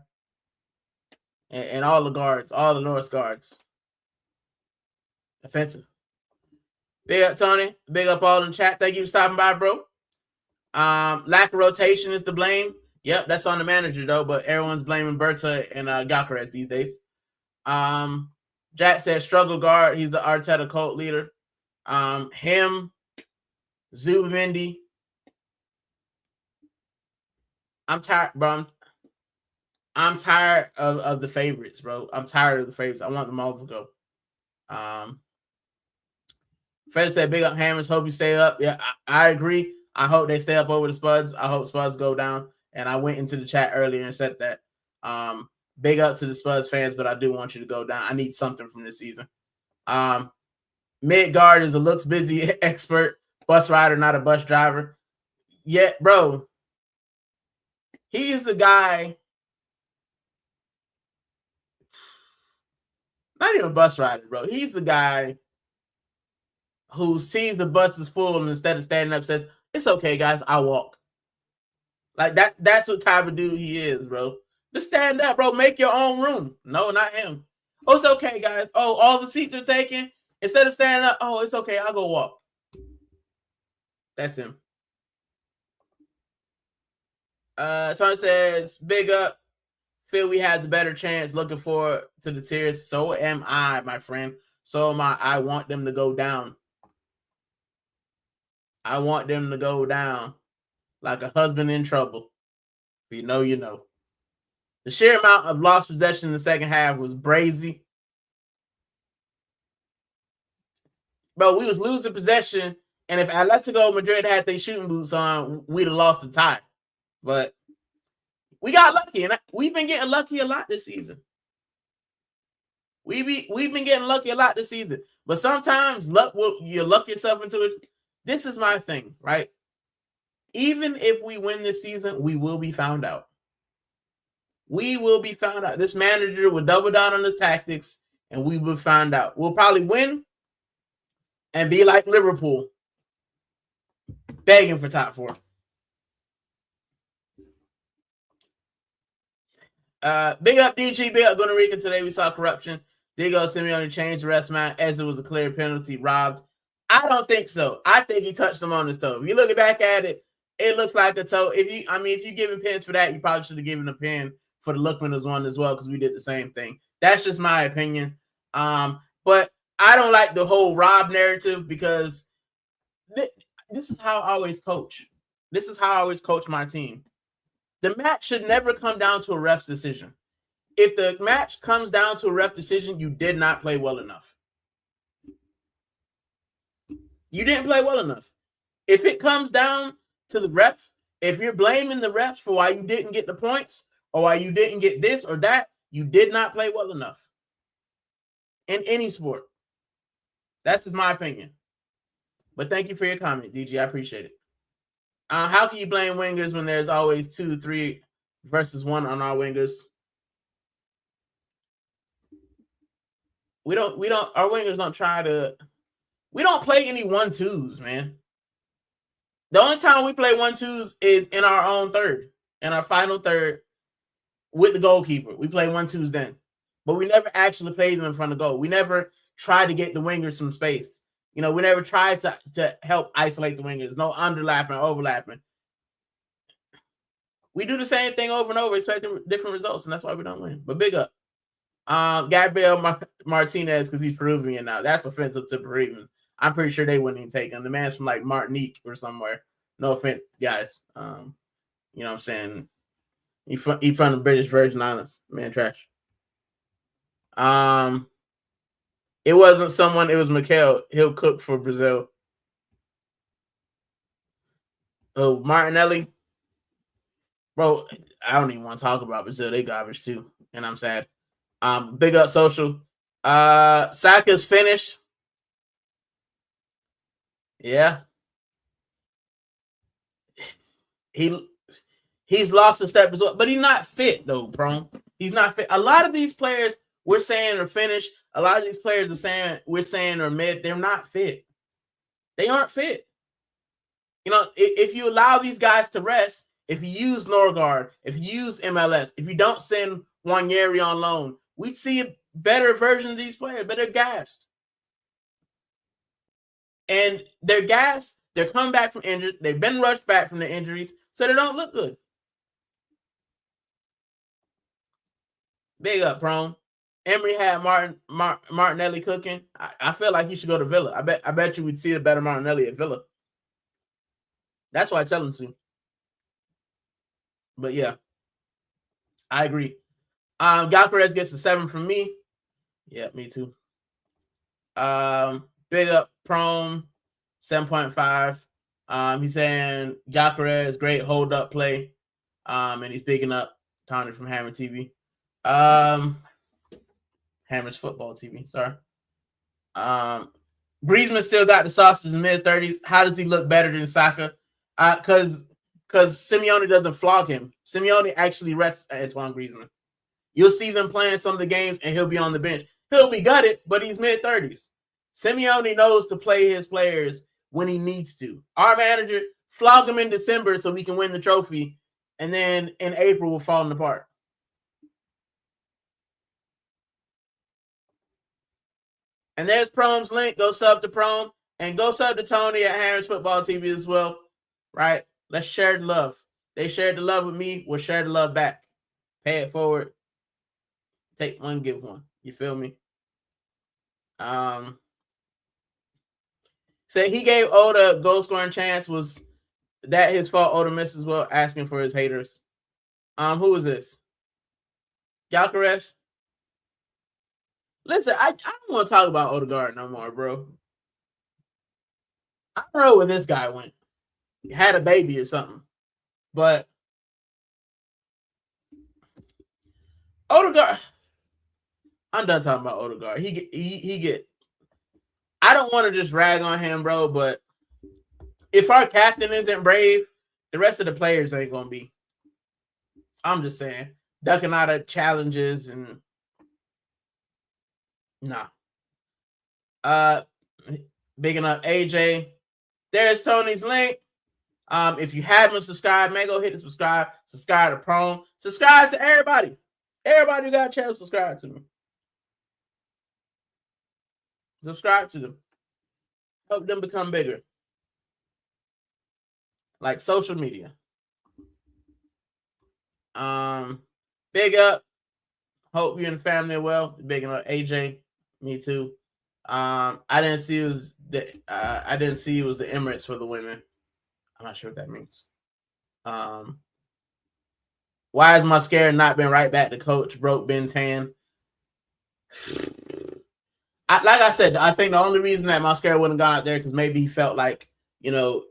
S1: and all the guards, all the Norse guards. Offensive. Big up, Tony. Big up all in the chat. Thank you for stopping by, bro. Lack of rotation is to blame. Yep, that's on the manager, though, but everyone's blaming Berta and Gyökeres these days. Jack said struggle guard. He's the Arteta cult leader. Him, Zubimendi. I'm tired, bro. I'm tired of the favorites, bro. I'm tired of the favorites. I want them all to go. Fred said, big up Hammers. Hope you stay up. Yeah, I agree. I hope they stay up over the Spuds. I hope Spuds go down. And I went into the chat earlier and said that. Big up to the Spuds fans, but I do want you to go down. I need something from this season. Midgard is a looks busy expert, bus rider, not a bus driver. Yeah, bro. He's the guy. Not even a bus rider, bro. He's the guy who sees the bus is full and instead of standing up says, it's okay, guys, I'll walk. Like that's what type of dude he is, bro. Just stand up, bro. Make your own room. No, not him. Oh, it's okay, guys. Oh, all the seats are taken. Instead of standing up, oh, it's okay, I'll go walk. That's him. Tony says, big up. Feel we had the better chance. Looking forward to the tears. So am I, my friend. So am I. I want them to go down. I want them to go down like a husband in trouble. If you know, you know. The sheer amount of lost possession in the second half was brazy. Bro, we was losing possession, and if Atletico Madrid had their shooting boots on, we'd have lost the tie. But we got lucky, and we've been getting lucky a lot this season. We've been getting lucky a lot this season. But sometimes you luck yourself into it. This is my thing, right? Even if we win this season, we will be found out. We will be found out. This manager will double down on his tactics, and we will find out. We'll probably win and be like Liverpool, begging for top 4. Big up DG, big up Gooner Rican. Today we saw corruption. Diego Simeone changed the rest man as it was a clear penalty robbed. I don't think so. I think he touched him on his toe. If you look back at it, it looks like a toe. If you give him pins for that, you probably should have given a pin for the Lookman's one as well, because we did the same thing. That's just my opinion. But I don't like the whole Rob narrative, because this is how I always coach. This is how I always coach my team. The match should never come down to a ref's decision. If the match comes down to a ref decision, you did not play well enough. You didn't play well enough. If it comes down to the ref, if you're blaming the refs for why you didn't get the points or why you didn't get this or that, you did not play well enough in any sport. That's just my opinion. But thank you for your comment, DG. I appreciate it. How can you blame wingers when there's always 2, 3 versus 1 on our wingers? Our wingers don't try to. We don't play any 1-2s, man. The only time we play 1-2s is in our own third, in our final third with the goalkeeper. We play 1-2s then. But we never actually played them in front of goal. We never tried to get the wingers some space. We never tried to help isolate the wingers. No underlapping, overlapping. We do the same thing over and over, expecting different results, and that's why we don't win. But big up. Gabriel Martinez, because he's Peruvian now. That's offensive to Peruvians. I'm pretty sure they wouldn't even take him. The man's from like Martinique or somewhere. No offense, guys. You know what I'm saying? He from the British Virgin Islands. Man, trash. It wasn't someone, it was Mikel. He'll cook for Brazil. Oh, Martinelli. Bro, I don't even want to talk about Brazil. They garbage too. And I'm sad. Big up Social. Saka's finished. Yeah. He He's lost a step as well, but he's not fit though, bro. He's not fit. A lot of these players we're saying are finished. A lot of these players we're saying are mid. They're not fit. They aren't fit. You know, if you allow these guys to rest, if you use Norgard, if you use MLS, if you don't send Wanyeri on loan, we'd see a better version of these players, but they're gassed. And they're gassed. They're coming back from injured. They've been rushed back from the injuries, so they don't look good. Big up, Prone. Emery had Martinelli cooking. I feel like he should go to Villa. I bet you we'd see a better Martinelli at Villa. That's why I tell him to. But yeah, I agree. Galcarez gets a 7 from me. Yeah, me too. Big up Prone, 7.5. He's saying Galcarez, great hold up play. And he's bigging up Tony from Hammer TV. Hammer's Football TV, sorry. Griezmann still got the sauces in mid-30s. How does he look better than Saka? Because Simeone doesn't flog him. Simeone actually rests Antoine Griezmann. You'll see them playing some of the games, and he'll be on the bench. He'll be gutted, but he's mid-30s. Simeone knows to play his players when he needs to. Our manager, flog him in December so we can win the trophy, and then in April we're falling apart. And there's Prome's link. Go sub to Prome, and go sub to Tony at Harris Football TV as well. Right? Let's share the love. They shared the love with me. We'll share the love back. Pay it forward. Take one, give one. You feel me? Say he gave Oda a goal scoring chance. Was that his fault? Oda missed as well, asking for his haters. Who is this? Galcarez? Listen, I don't want to talk about Odegaard no more, bro. I don't know where this guy went. He had a baby or something. But Odegaard, I'm done talking about Odegaard. He get. I don't want to just rag on him, bro, but if our captain isn't brave, the rest of the players ain't gonna be. I'm just saying, ducking out of challenges and nah. Bigging up AJ. There's Tony's link. If you haven't subscribed, man, go hit the subscribe. Subscribe to Prone. Subscribe to everybody. Everybody who got a chance, subscribe to me. Subscribe to them. Help them become bigger. Like social media. Big up. Hope you and the family are well. Big up AJ. Me too. I didn't see it was the Emirates for the women. I'm not sure what that means. Why has Mascara not been right back to coach? Broke Ben Tan. Like I said, I think the only reason that Mascara wouldn't gone out there because maybe he felt like, you know,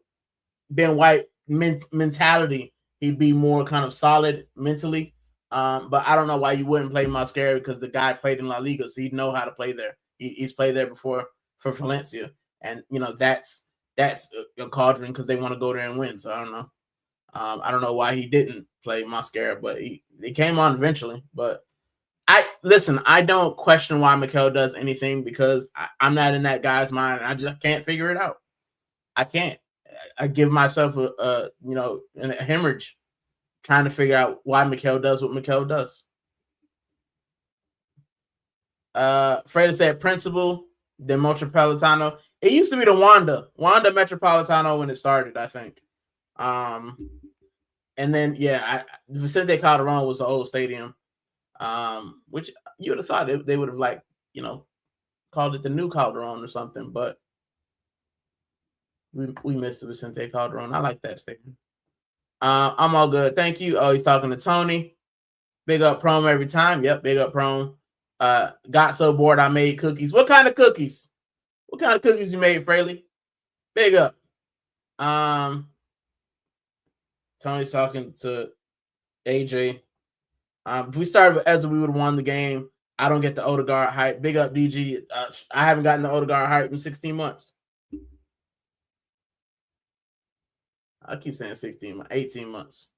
S1: Ben White mentality, he'd be more kind of solid mentally. But I don't know why you wouldn't play Mascara because the guy played in La Liga, so he'd know how to play there. He's played there before for Valencia, and you know that's a cauldron because they want to go there and win. So I don't know. I don't know why he didn't play Mascara, but he came on eventually. But I don't question why Mikel does anything because I'm not in that guy's mind. And I just can't figure it out. I can't. I give myself a hemorrhage trying to figure out why Mikel does what Mikel does. Freda said Principal, then Metropolitano. It used to be the Wanda Metropolitano when it started, I think. And then Vicente Calderon was the old stadium. Which you would have thought they would have called it the new Calderon or something, but we missed the Vicente Calderon. I like that stadium. I'm all good. Thank you. Oh, he's talking to Tony. Big up Prome every time. Yep, big up Prome. Got so bored I made cookies. What kind of cookies? What kind of cookies you made, Fraley? Big up. Tony's talking to AJ. If we started with Ezra, we would have won the game. I don't get the Odegaard hype. Big up, DG. I haven't gotten the Odegaard hype in 16 months. I keep saying 16 months, 18 months.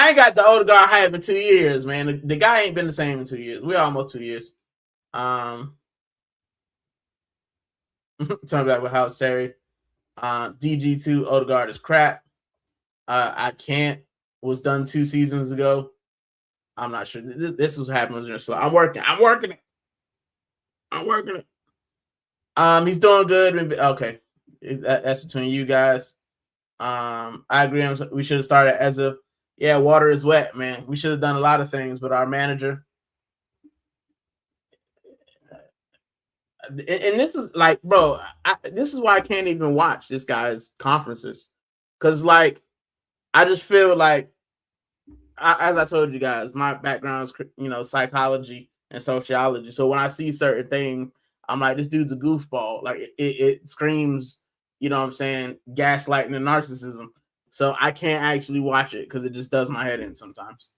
S1: I ain't got the Odegaard hype in 2 years, man. The guy ain't been the same in 2 years. We're almost 2 years. Talking about with House Terry. DG2 Odegaard is crap. I can't was done 2 seasons ago. I'm not sure. This was happening during slow. I'm working it. He's doing good. Okay, that's between you guys. I agree. We should have started as a water is wet, man. We should have done a lot of things, but our manager. And this is like, bro, this is why I can't even watch this guy's conferences, because like I just feel like, as I told you guys, my background is psychology and sociology. So when I see certain things, I'm like, this dude's a goofball. Like it screams, you know what I'm saying, gaslighting and narcissism. So I can't actually watch it because it just does my head in sometimes.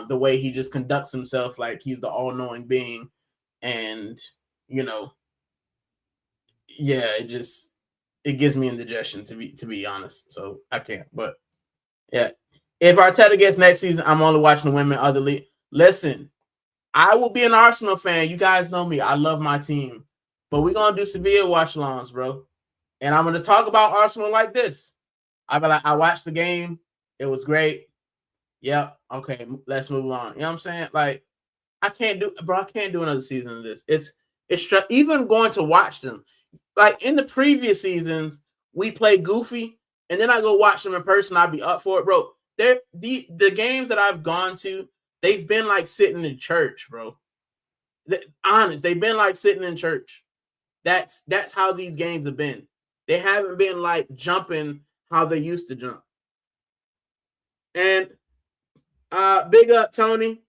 S1: The way he just conducts himself like he's the all-knowing being, and it gives me indigestion to be honest. So I can't. But yeah, if Arteta gets next season, I'm only watching the women other league. Listen, I will be an Arsenal fan. You guys know me. I love my team. But we're going to do Sevilla watch-alongs, bro. And I'm going to talk about Arsenal like this. I watched the game. It was great. Yep. Okay, let's move on. You know what I'm saying? Like, I can't do another season of this. It's even going to watch them. Like, in the previous seasons, we play goofy, and then I go watch them in person. I'd be up for it, bro. The games that I've gone to, they've been like sitting in church, bro. Honest, they've been like sitting in church. That's how these games have been. They haven't been like jumping how they used to jump. And big up, Tony.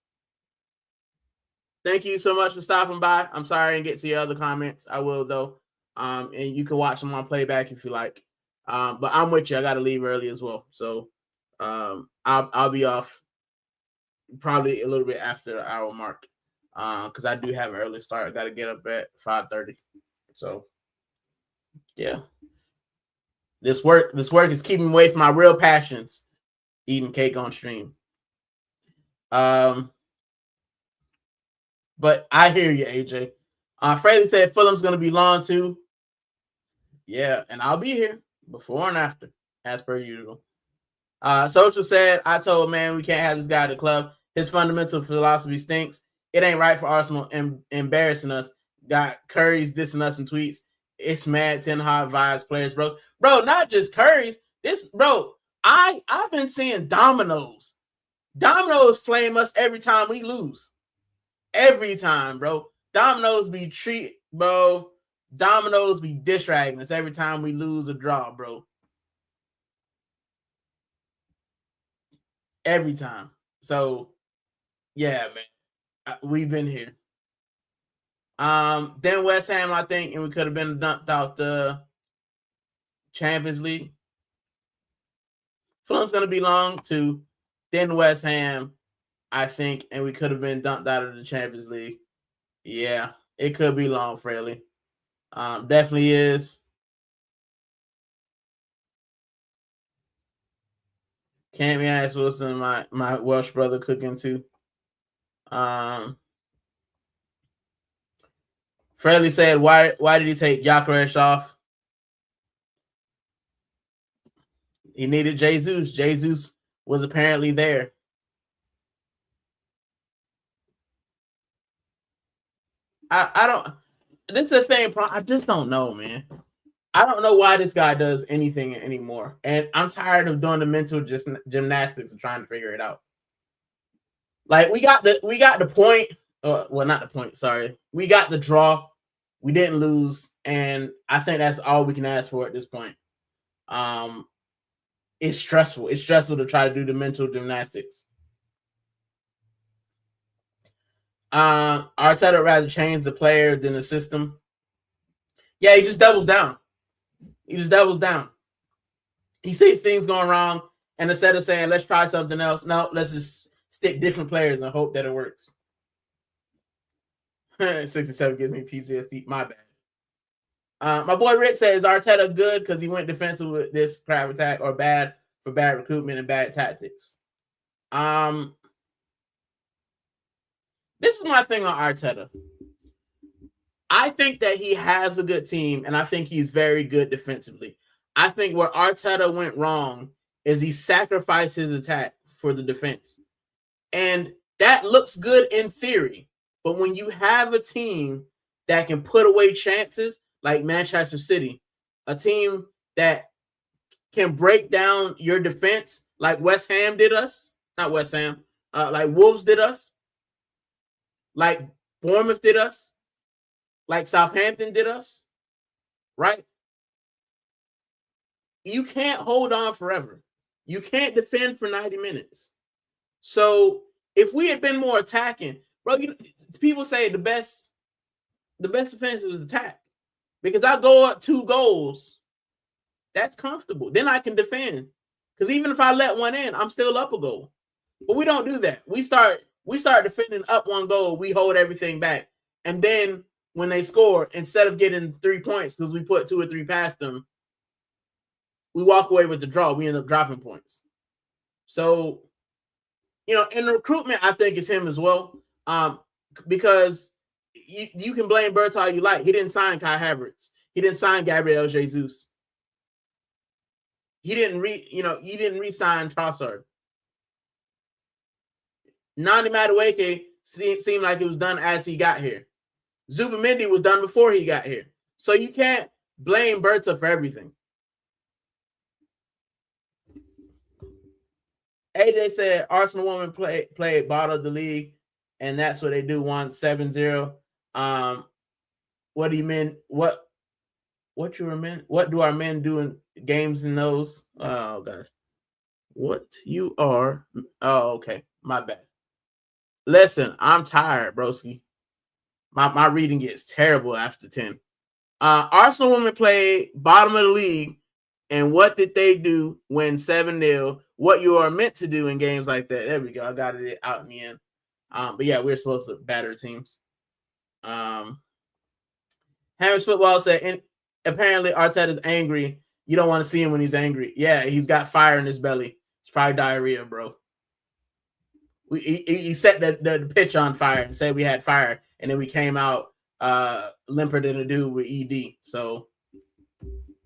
S1: Thank you so much for stopping by. I'm sorry I didn't get to your other comments. I will though. And you can watch them on playback if you like. But I'm with you. I got to leave early as well. So I'll be off probably a little bit after the hour mark. Because I do have an early start. I got to get up at 5:30. So yeah. This work is keeping me away from my real passions. Eating cake on stream. But I hear you, AJ. Freddie said Fulham's going to be long too. Yeah, and I'll be here before and after, as per usual. Social said, I told man we can't have this guy at the club. His fundamental philosophy stinks. It ain't right for Arsenal embarrassing us. Got Curry's dissing us in tweets. It's mad 10 hot vibes players, bro. Bro, not just Curry's. I've been seeing Dominoes. Dominoes flame us every time we lose. Every time, bro. Dominoes be Dominoes be dish ragging us every time we lose a draw, bro. Every time. So, yeah, man. We've been here. Then West Ham, I think, and we could have been dumped out the Champions League. Fulham's going to be long too. Then West Ham, I think, and we could have been dumped out of the Champions League. Yeah, it could be long, Fraley. Definitely is. Can't be asked Wilson, my Welsh brother, cooking too. Fraley said, why did he take Gyökeres off? He needed Jesus. Jesus was apparently there. I don't. This is the thing. I just don't know, man. I don't know why this guy does anything anymore, and I'm tired of doing the mental gymnastics and trying to figure it out. Like we got the point. Well, not the point. Sorry, we got the draw. We didn't lose, and I think that's all we can ask for at this point. It's stressful. It's stressful to try to do the mental gymnastics. Arteta would rather change the player than the system. Yeah, he just doubles down. He sees things going wrong, and instead of saying, let's try something else, no, let's just stick different players and hope that it works. 67 gives me PTSD. My bad. My boy Rick says, is Arteta good because he went defensive with this crap attack, or bad for bad recruitment and bad tactics? This is my thing on Arteta. I think that he has a good team, and I think he's very good defensively. I think where Arteta went wrong is he sacrificed his attack for the defense. And that looks good in theory. But when you have a team that can put away chances, like Manchester City, a team that can break down your defense, like West Ham did us, not West Ham, like Wolves did us, like Bournemouth did us, like Southampton did us, right? You can't hold on forever. You can't defend for 90 minutes. So if we had been more attacking, bro, people say the best defense is attack. Because I go up 2 goals, that's comfortable. Then I can defend. Because even if I let one in, I'm still up a goal. But we don't do that. We start defending up 1 goal, we hold everything back. And then when they score, instead of getting 3 points because we put 2 or 3 past them, we walk away with the draw. We end up dropping points. So, in the recruitment, I think it's him as well. Because you can blame Bertha all you like. He didn't sign Kai Havertz. He didn't sign Gabriel Jesus. He didn't re-sign Trossard. Nani Madueke seemed like it was done as he got here. Zubamendi was done before he got here. So you can't blame Bertha for everything. AJ said Arsenal woman played bottom of the league, and that's what they do. 7-0. What do you mean? What do our men do in games in those? Oh gosh. What you are? Oh, okay. My bad. Listen, I'm tired, broski. My reading gets terrible after 10. Arsenal women played bottom of the league, and what did they do when 7-0? What you are meant to do in games like that. There we go. I got it out in the end. But yeah, we're supposed to batter teams. Hammers Football said, and apparently Arteta's angry. You don't want to see him when he's angry. Yeah, he's got fire in his belly. It's probably diarrhea, bro. He set the pitch on fire and said we had fire, and then we came out limper than a dude with ED. So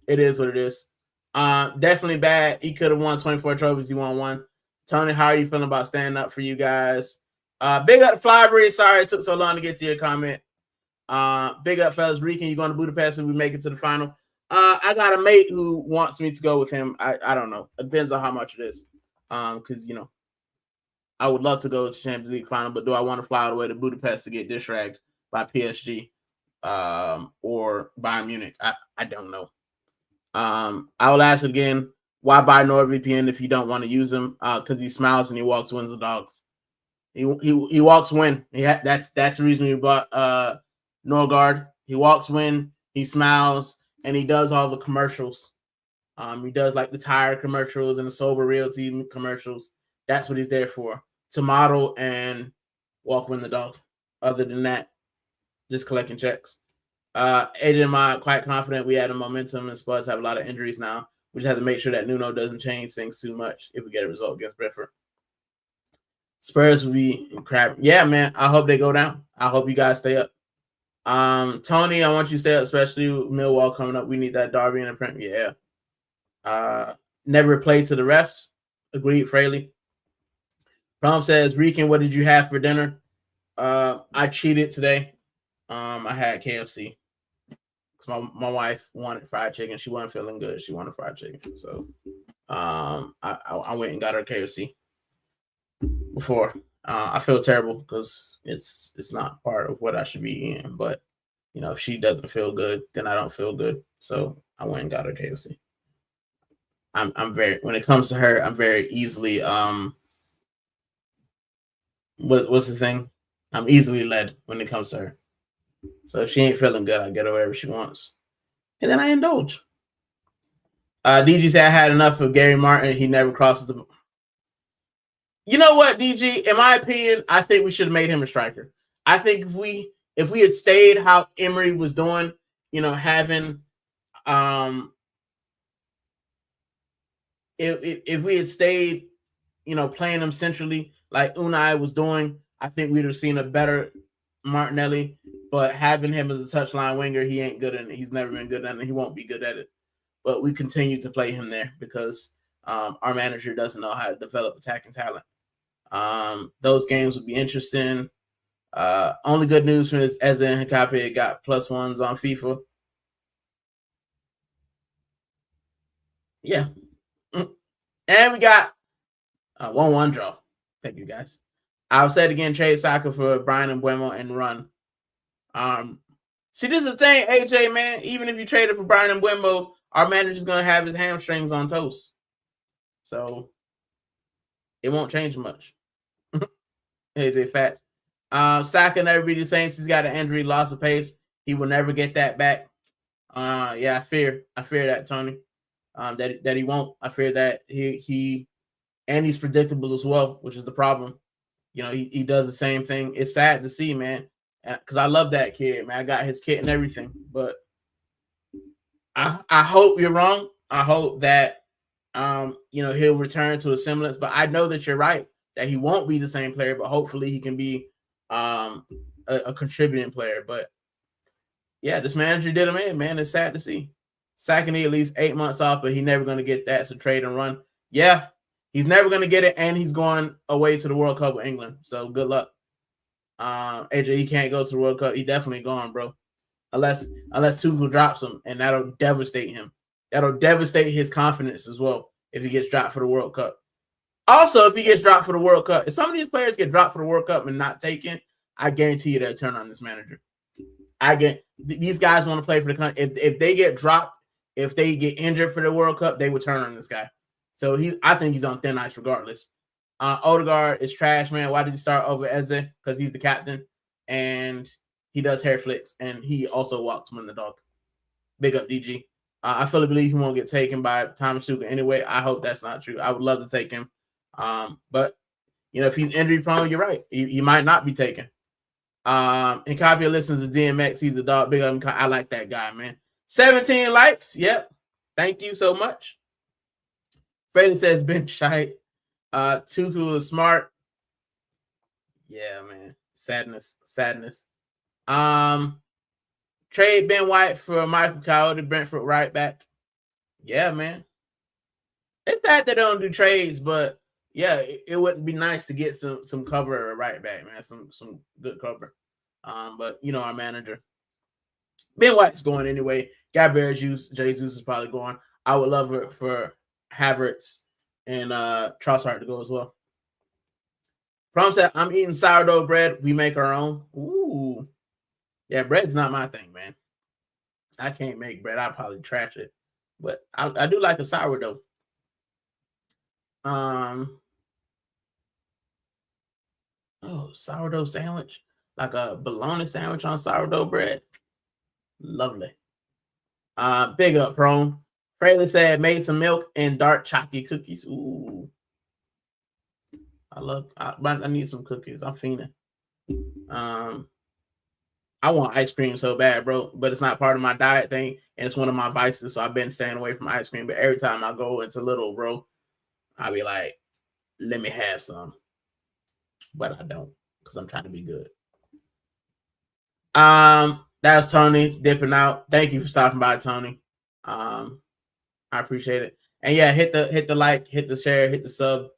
S1: it is what it is. Definitely bad. He could have won 24 trophies. He won 1. Tony, how are you feeling about standing up for you guys? Big up Flybridge. Sorry it took so long to get to your comment. Big up, fellas. Rican, you going to Budapest if we make it to the final? I got a mate who wants me to go with him. I don't know. It depends on how much it is. Because I would love to go to Champions League final, but do I want to fly all the way to Budapest to get dish-ragged by PSG or Bayern Munich? I don't know. I will ask again, why buy NordVPN if you don't want to use him? Because he smiles and he walks, wins the dogs. He walks, win. That's the reason we bought Norgard. He walks, win. He smiles, and he does all the commercials. He does like the tire commercials and the sober realty commercials. That's what he's there for, to model and walk, win the dog. Other than that, just collecting checks. Aiden and I quite confident we had a momentum, and Spuds have a lot of injuries now. We just have to make sure that Nuno doesn't change things too much if we get a result against Brentford. Spurs will be crap. Yeah, man. I hope they go down. I hope you guys stay up. Tony, I want you to stay up, especially with Millwall coming up. We need that Derby in the print. Yeah. Never played to the refs. Agreed, Fraley. Prom says, Rican, what did you have for dinner? I cheated today. I had KFC. My wife wanted fried chicken. She wasn't feeling good. She wanted fried chicken. So I went and got her KFC before. I feel terrible because it's not part of what I should be eating. But, if she doesn't feel good, then I don't feel good. So I went and got her KFC. I'm very, when it comes to her, I'm very easily, what's the thing? I'm easily led when it comes to her. So if she ain't feeling good, I get her whatever she wants. And then I indulge. DG said I had enough of Gary Martin. He never crosses the... You know what, DG? In my opinion, I think we should have made him a striker. I think if we had stayed how Emery was doing, having... if we had stayed playing him centrally like Unai was doing, I think we'd have seen a better Martinelli. But having him as a touchline winger, he ain't good at it. He's never been good at it. He won't be good at it. But we continue to play him there because our manager doesn't know how to develop attacking talent. Those games would be interesting. Only good news from this, Eze and Hikape got +1s on FIFA. Yeah. And we got a 1-1 draw. Thank you, guys. I'll say it again, trade Saka for Brian Mbeumo and run. See, this is the thing, AJ, man. Even if you trade it for Brian Mbeumo, our manager's going to have his hamstrings on toast. So it won't change much. AJ Fats. Saka never be the same. He's got an injury, loss of pace. He will never get that back. Yeah, I fear that, Tony. That he won't. I fear that he's predictable as well, which is the problem. He does the same thing. It's sad to see, man, because I love that kid, man. I got his kit and everything, but I hope you're wrong. I hope that he'll return to a semblance. But I know that you're right, that he won't be the same player, but hopefully he can be a contributing player. But yeah, this manager did him in, man. It's sad to see. Saka need at least 8 months off, but he's never going to get that. So trade and run. Yeah, he's never going to get it, and he's going away to the World Cup with England. So good luck. AJ, he can't go to the World Cup. He definitely gone, bro. Unless Tuchel drops him, and that'll devastate him. That'll devastate his confidence as well if he gets dropped for the World Cup. Also, if he gets dropped for the World Cup, if some of these players get dropped for the World Cup and not taken, I guarantee you they'll turn on this manager. These guys want to play for the country. If they get dropped, if they get injured for the World Cup, they would turn on this guy. So I think he's on thin ice regardless. Odegaard is trash, man. Why did he start over Eze? Because he's the captain and he does hair flicks and he also walks when the dog. Big up DG. I fully believe he won't get taken by Thomas Tuchel anyway. I hope that's not true. I would love to take him. But if he's injury prone, you're right. He might not be taken. And Copy listens to DMX. He's a dog. Big up. I like that guy, man. 17 likes. Yep. Thank you so much. Freddie says Ben shite. Tuchel is smart. Yeah, man. Sadness. Trade Ben White for Michael Coyote, Brentford right back. Yeah, man. It's sad that they don't do trades, but yeah, it wouldn't be nice to get some cover right back, man. Some good cover. But our manager. Ben White's going anyway. Gabriel Jesus is probably going. I would love it for Havertz and Trossard to go as well. Prom said, I'm eating sourdough bread. We make our own. Ooh. Yeah, bread's not my thing, man. I can't make bread. I'll probably trash it. But I do like a sourdough. Sourdough sandwich. Like a bologna sandwich on sourdough bread. Lovely. Big up, Prone. Fraley said, made some milk and dark chocolate cookies. Ooh. I need some cookies. I'm fiending. I want ice cream so bad, bro, but it's not part of my diet thing, and it's one of my vices, so I've been staying away from ice cream. But every time I go into Little, bro, I'll be like, let me have some. But I don't, because I'm trying to be good. That's Tony dipping out. Thank you for stopping by, Tony. I appreciate it. And yeah, hit the like, hit the share, hit the sub.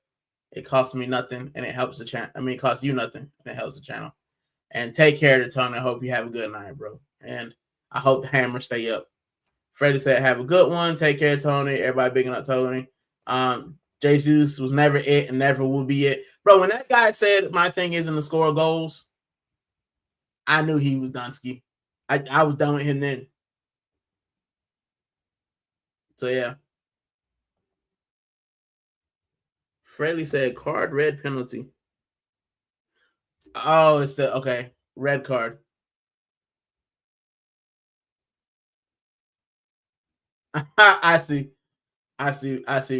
S1: It costs me nothing, and it helps the channel. I mean, it costs you nothing, and it helps the channel. And take care of the Tony. I hope you have a good night, bro. And I hope the hammer stay up. Freddie said, have a good one. Take care, Tony. Everybody bigging up Tony. Jesus was never it and never will be it. Bro, when that guy said my thing isn't to score goals, I knew he was done ski. I was done with him then. So, yeah. Freddie said, card red penalty. Oh, it's okay. Red card. I see what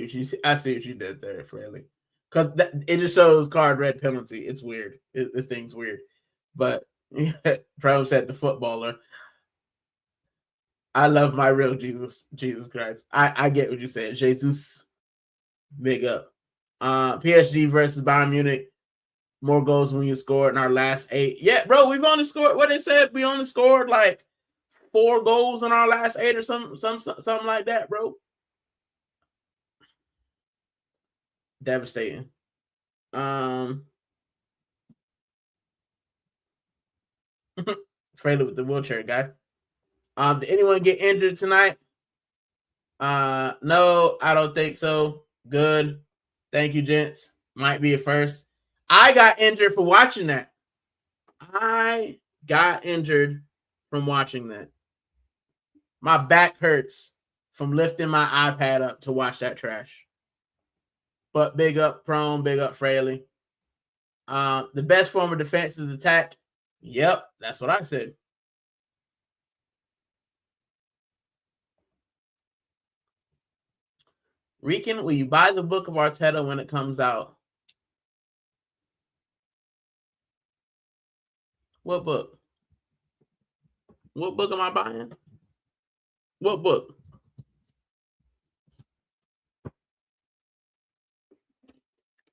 S1: you did there, Freddie. Because it just shows card red penalty. It's weird. This thing's weird. But Pro said the footballer. I love my real Jesus Christ. I get what you said. Jesus, big up. PSG versus Bayern Munich. More goals when you scored in our last 8. Yeah, bro, we've only scored what they said. We only scored like 4 goals in our last 8 or something like that, bro. Devastating. Fraley with the wheelchair guy. Did anyone get injured tonight? No, I don't think so. Good. Thank you, gents. Might be a first. I got injured for watching that. I got injured from watching that. My back hurts from lifting my iPad up to watch that trash. But big up Prone, big up Fraley. The best form of defense is attack. Yep, that's what I said. Rican, will you buy the book of Arteta when it comes out? What book? What book am I buying? What book?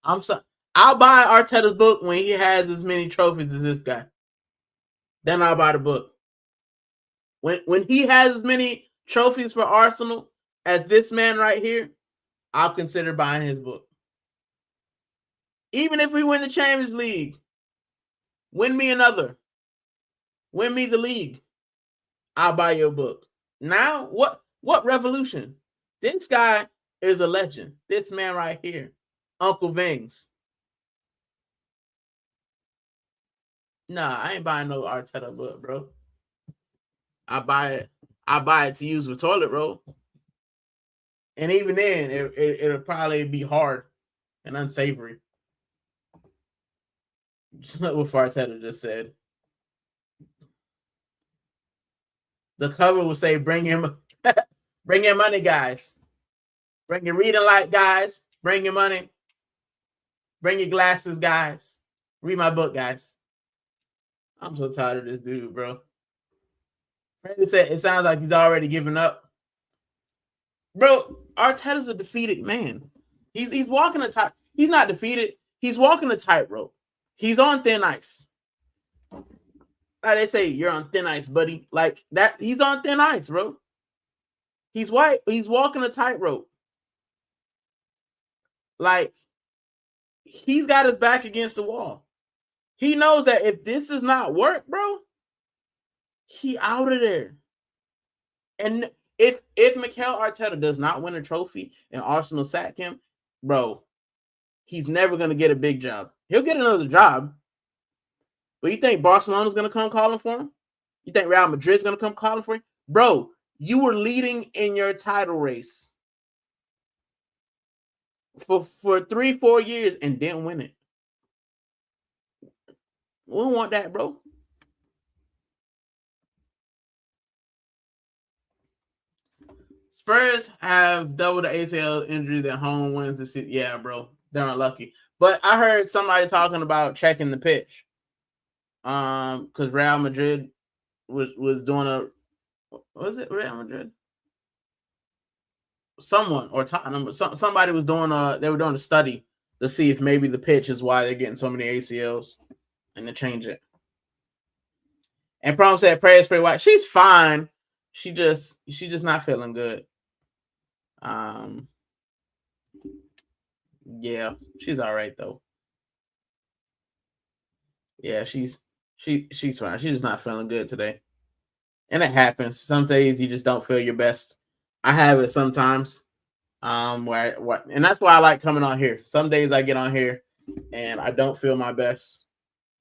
S1: I'm sorry. I'll buy Arteta's book when he has as many trophies as this guy. Then I'll buy the book. When he has as many trophies for Arsenal as this man right here, I'll consider buying his book. Even if we win the Champions League, win me another, win me the league, I'll buy your book. Now, what revolution? This guy is a legend. This man right here, Uncle Vings. Nah, I ain't buying no Arteta book, bro. I buy it to use with toilet roll. And even then, it'll probably be hard and unsavory. Just like what Arteta just said. The cover will say, bring your money, guys. Bring your reading light, guys. Bring your money. Bring your glasses, guys. Read my book, guys. I'm so tired of this dude, bro. Randy said it sounds like he's already given up. Bro, Arteta's a defeated man. He's walking a tight. He's not defeated. He's walking a tightrope. He's on thin ice. Like they say, you're on thin ice, buddy. Like that, he's on thin ice, bro. He's white. He's walking a tightrope. Like he's got his back against the wall. He knows that if this does not work, bro, he out of there. And if Mikel Arteta does not win a trophy and Arsenal sack him, bro, he's never going to get a big job. He'll get another job. But you think Barcelona's going to come calling for him? You think Real Madrid's going to come calling for him? Bro, you were leading in your title race for 3-4 years and didn't win it. We don't want that, bro. Spurs have double the ACL injuries at home wins the season. Yeah, bro. They're unlucky. But I heard somebody talking about checking the pitch. Because Real Madrid was doing a, was it Real Madrid? Someone or Tottenham, somebody was doing they were doing a study to see if maybe the pitch is why they're getting so many ACLs and to change it. And Prom said prayers for White. She's fine. She just not feeling good. Yeah, she's all right though. Yeah, she's fine. She's just not feeling good today. And it happens. Some days you just don't feel your best. I have it sometimes. And that's why I like coming on here. Some days I get on here and I don't feel my best.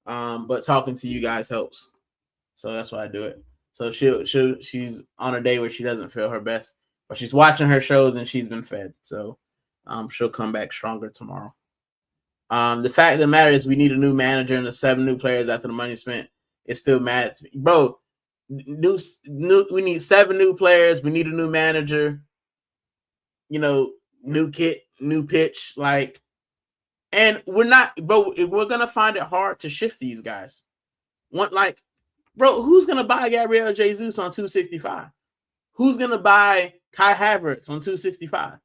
S1: But talking to you guys helps. So that's why I do it. So she's on a day where she doesn't feel her best, but she's watching her shows and she's been fed. So she'll come back stronger tomorrow. The fact of the matter is we need a new manager and the 7 new players after the money spent. It's still mad, bro. We need 7 new players. We need a new manager. You know, new kit, new pitch. Like, and we're gonna find it hard to shift these guys. Bro, who's gonna buy Gabriel Jesus on 265? Who's gonna buy Kai Havertz on 265?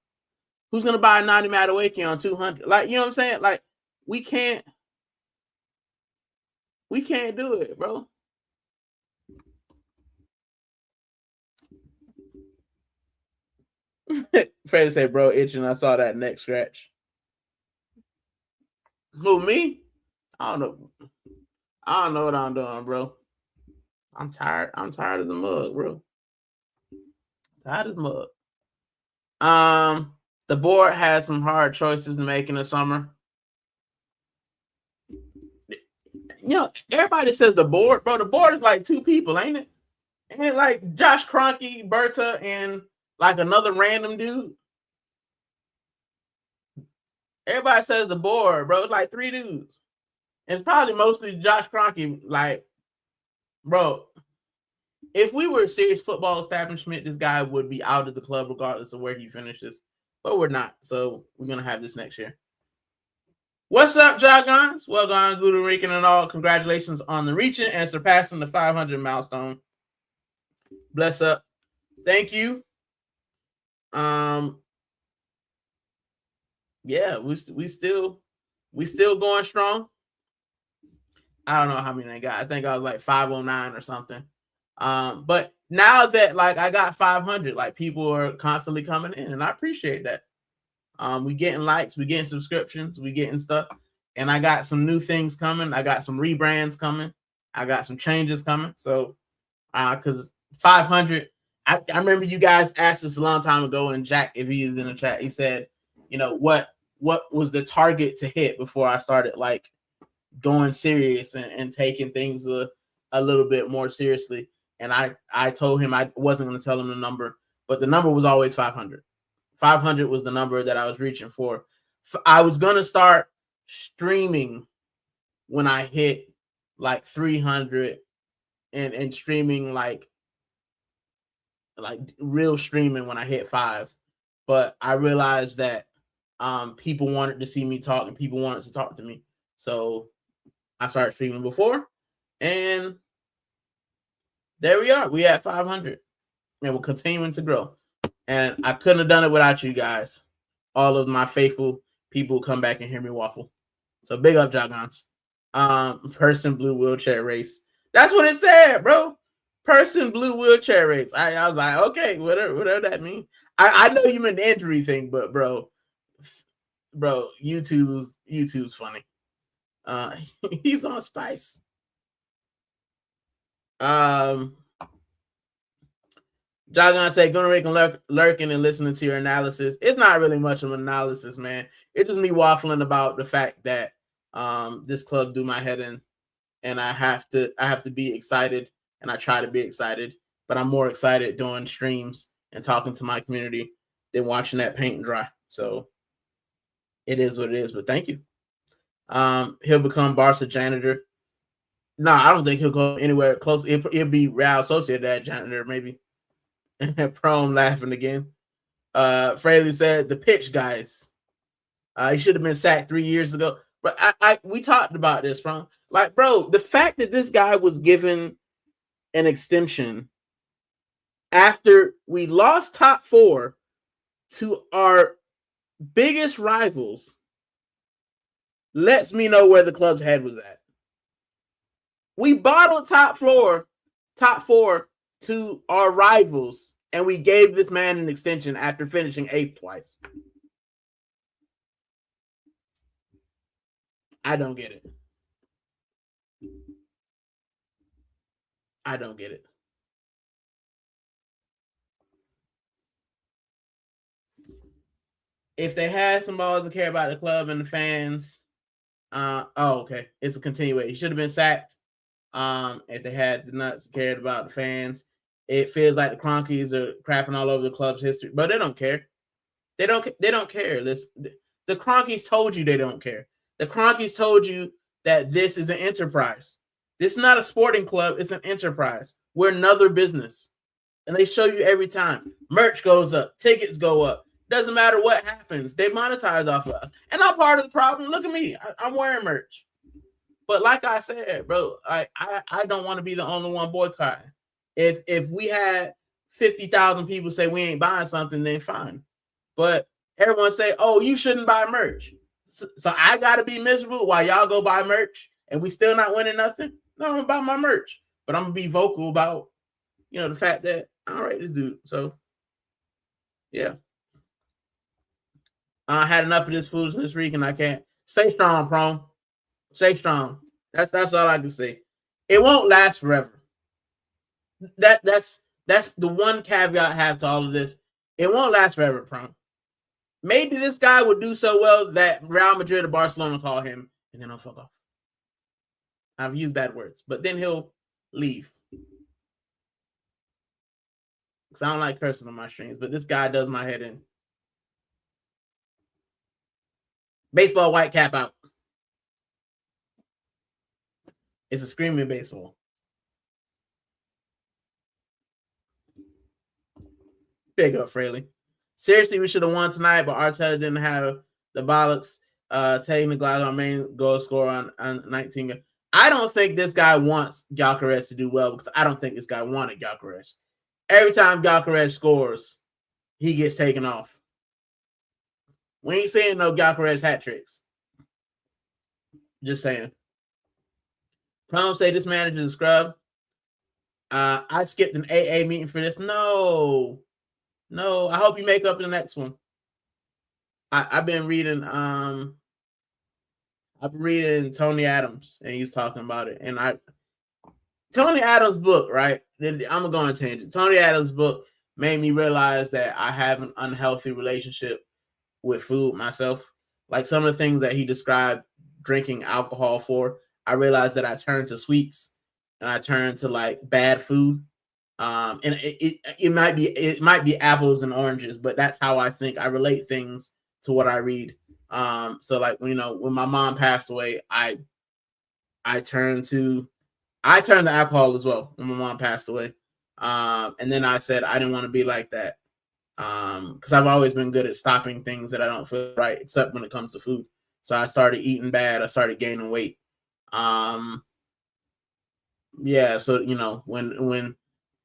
S1: Who's gonna buy a 90 Mattawaki on 200? Like, you know what I'm saying? Like, we can't do it, bro. Freddie said, bro, itching. I saw that neck scratch. Who, me? I don't know. I don't know what I'm doing, bro. I'm tired. I'm tired of the mug, bro. Tired of the mug. The board has some hard choices to make in the summer. You know, everybody says the board, bro. The board is like 2 people, ain't it? Ain't it like Josh Kroenke, Berta, and like another random dude? Everybody says the board, bro. It's like 3 dudes. It's probably mostly Josh Kroenke. Like, bro, if we were a serious football establishment, this guy would be out of the club regardless of where he finishes. But we're not. So we're going to have this next year. What's up, Jogons? Well done, Gooner Rican and all. Congratulations on the reaching and surpassing the 500 milestone. Bless up. Thank you. Yeah, we still going strong. I don't know how many I got. I think I was like 509 or something. But now that like I got 500, like people are constantly coming in, and I appreciate that. We getting likes, we getting subscriptions, we getting stuff, and I got some new things coming. I got some rebrands coming. I got some changes coming. So, because 500, I remember you guys asked us a long time ago, and Jack, if he is in the chat, he said, you know, what was the target to hit before I started like going serious and taking things a little bit more seriously. And I told him I wasn't going to tell him the number, but the number was always 500. 500 was the number that I was reaching for. I was going to start streaming when I hit like 300 and streaming like real streaming when I hit 5. But I realized that people wanted to see me talk and people wanted to talk to me. So I started streaming before, and there we are. We at 500, and we're continuing to grow. And I couldn't have done it without you guys. All of my faithful people who come back and hear me waffle. So big up, Jogons. Person blue wheelchair race. That's what it said, bro. Person blue wheelchair race. I was like, okay, whatever that means. I know you meant the injury thing, but bro, YouTube's funny. He's on spice. Jogon said, Gooner Rican lurking and listening to your analysis. It's not really much of an analysis, man. It's just me waffling about the fact that this club do my head in, and I have to be excited, and I try to be excited, but I'm more excited doing streams and talking to my community than watching that paint dry. So it is what it is, but thank you. He'll become Barca janitor. No, I don't think he'll go anywhere close. It'll be Real Sociedad janitor, maybe. Prone laughing again. Fraley said the pitch, guys. He should have been sacked 3 years ago. But we talked about this, bro. Like, bro, the fact that this guy was given an extension after we lost top 4 to our biggest rivals lets me know where the club's head was at. We bottled top 4 to our rivals, and we gave this man an extension after finishing 8th twice. I don't get it. I don't get it. If they had some balls to care about the club and the fans, okay, it's a continuation. He should have been sacked. If they had the nuts cared about the fans, it feels like the Cronkies are crapping all over the club's history, but they don't care. They don't care. Listen, the Cronkies told you they don't care. The Cronkies told you that this is an enterprise. This is not a sporting club. It's an enterprise. We're another business. And they show you every time. Merch goes up. Tickets go up. Doesn't matter what happens. They monetize off of us. And I'm part of the problem. Look at me. I'm wearing merch. But like I said, bro, I don't want to be the only one boycotting. If we had 50,000 people say we ain't buying something, then fine. But Everyone say, "Oh, you shouldn't buy merch." So I gotta be miserable while y'all go buy merch, and we still not winning nothing. No, I'm gonna buy my merch, but I'm gonna be vocal about, the fact that I don't rate this dude. So yeah, I had enough of this foolishness, Rican. I can't. Stay strong, Prone. Stay strong. That's all I can say. It won't last forever. That's the one caveat I have to all of this. It won't last forever, Prone. Maybe this guy would do so well that Real Madrid or Barcelona call him, and then he'll fuck off. I've used bad words, but then he'll leave. Because I don't like cursing on my streams, but this guy does my head in. Baseball white cap out. It's a screaming baseball. Big up, Fraley. Seriously, we should have won tonight, but Arteta didn't have the bollocks taking the glass our main goal scorer on 19. I don't think this guy wants Gyökeres to do well because I don't think this guy wanted Gyökeres. Every time Gyökeres scores, he gets taken off. We ain't seeing no Gyökeres hat tricks. Just saying. Prom say this manager is a scrub. I skipped an AA meeting for this. No. I hope you make up the next one. I've been reading Tony Adams, and he's talking about it. And Tony Adams' book, right? I'm gonna go on a tangent. Tony Adams' book made me realize that I have an unhealthy relationship with food myself. Like some of the things that he described drinking alcohol for, I realized that I turned to sweets and I turned to like bad food. And it might be apples and oranges, but that's how I think. I relate things to what I read. So like when my mom passed away, I turned to alcohol as well when my mom passed away. And then I said I didn't want to be like that. Because I've always been good at stopping things that I don't feel right, except when it comes to food. So I started eating bad. I started gaining weight. Yeah. So when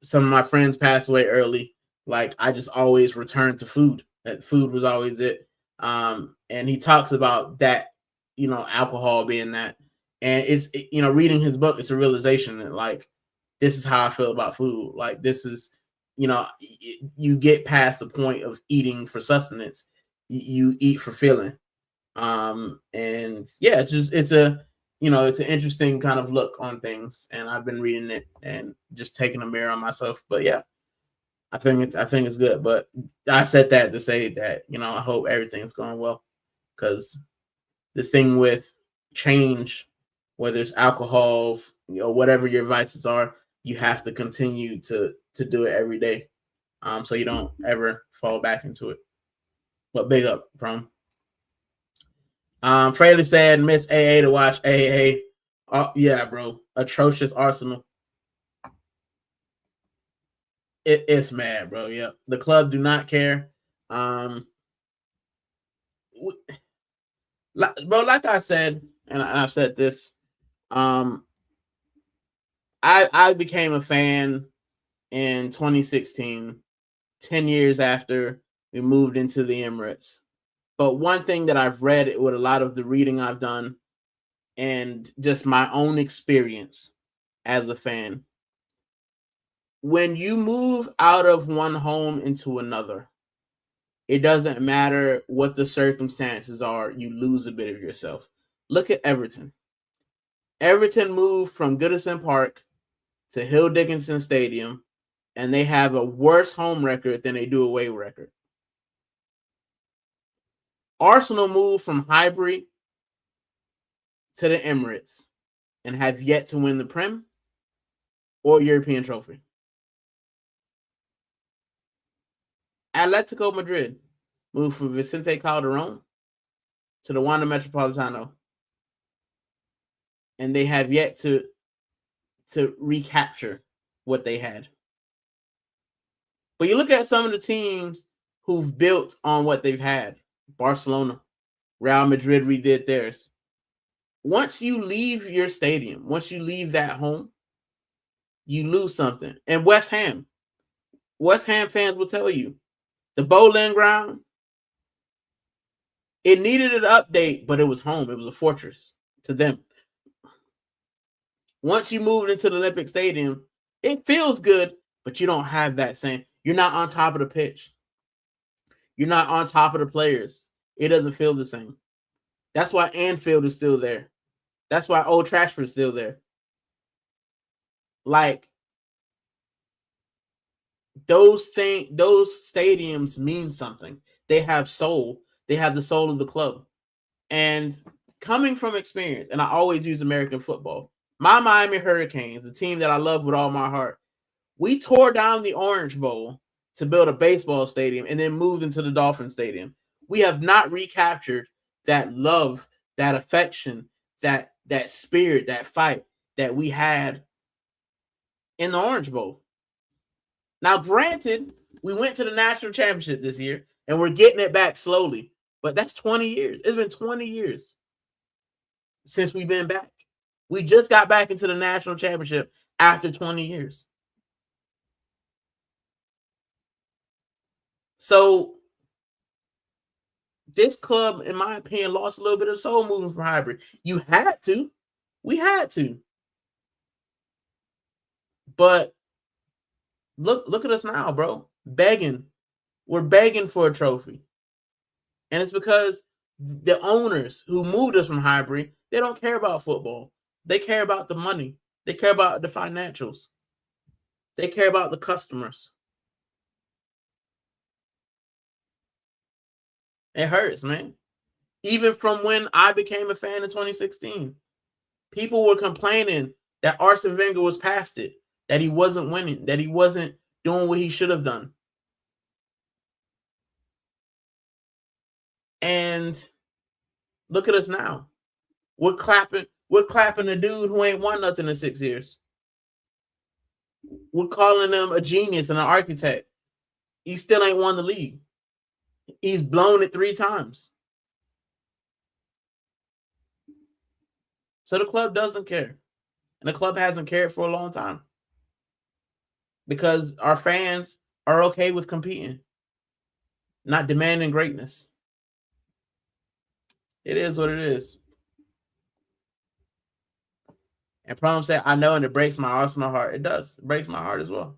S1: some of my friends passed away early, like I just always returned to food. That food was always it. And he talks about that, alcohol being that. And it's reading his book, it's a realization that like this is how I feel about food. Like this is, you get past the point of eating for sustenance. You eat for feeling. And yeah, it's an interesting kind of look on things, and I've been reading it and just taking a mirror on myself. But yeah, I think it's good. But I said that to say that I hope everything's going well, because the thing with change, whether it's alcohol, whatever your vices are, you have to continue to do it every day, so you don't ever fall back into it. But big up, Prom. Fraley said, miss AA to watch AA. Oh, yeah, bro. Atrocious Arsenal. It's mad, bro. Yeah. The club do not care. Bro, like I said, and I've said this, I became a fan in 2016, 10 years after we moved into the Emirates. But one thing that I've read with a lot of the reading I've done and just my own experience as a fan, when you move out of one home into another, it doesn't matter what the circumstances are, you lose a bit of yourself. Look at Everton. Everton moved from Goodison Park to Hill Dickinson Stadium, and they have a worse home record than they do away record. Arsenal moved from Highbury to the Emirates and have yet to win the Prem or European trophy. Atletico Madrid moved from Vicente Calderon to the Wanda Metropolitano, and they have yet to recapture what they had. But you look at some of the teams who've built on what they've had. Barcelona, Real Madrid redid theirs. Once you leave your stadium, once you leave that home, you lose something. And West Ham fans will tell you, the Bowling Ground, It needed an update, but it was home. It was a fortress to them. Once you moved into the Olympic Stadium, it feels good, but you don't have that same. You're not on top of the pitch. You're not on top of the players. It doesn't feel the same. That's why Anfield is still there. That's why Old Trafford is still there. Like, those stadiums mean something. They have soul. They have the soul of the club. And coming from experience, and I always use American football, my Miami Hurricanes, the team that I love with all my heart, we tore down the Orange Bowl to build a baseball stadium and then moved into the Dolphin Stadium. We have not recaptured that love, that affection, that spirit, that fight that we had in the Orange Bowl. Now, granted, we went to the national championship this year and we're getting it back slowly, but that's 20 years. It's been 20 years since we've been back. We just got back into the national championship after 20 years. So this club, in my opinion, lost a little bit of soul moving from Highbury. You had to. We had to. But look at us now, bro. Begging. We're begging for a trophy. And it's because the owners who moved us from Highbury, they don't care about football. They care about the money. They care about the financials. They care about the customers. It hurts, man. Even from when I became a fan in 2016, people were complaining that Arsene Wenger was past it, that he wasn't winning, that he wasn't doing what he should have done. And look at us now. We're clapping the dude who ain't won nothing in 6 years. We're calling him a genius and an architect. He still ain't won the league. He's blown it 3 times. So the club doesn't care. And the club hasn't cared for a long time. Because our fans are okay with competing, not demanding greatness. It is what it is. And Prom said, I know, and it breaks my Arsenal heart. It does. It breaks my heart as well.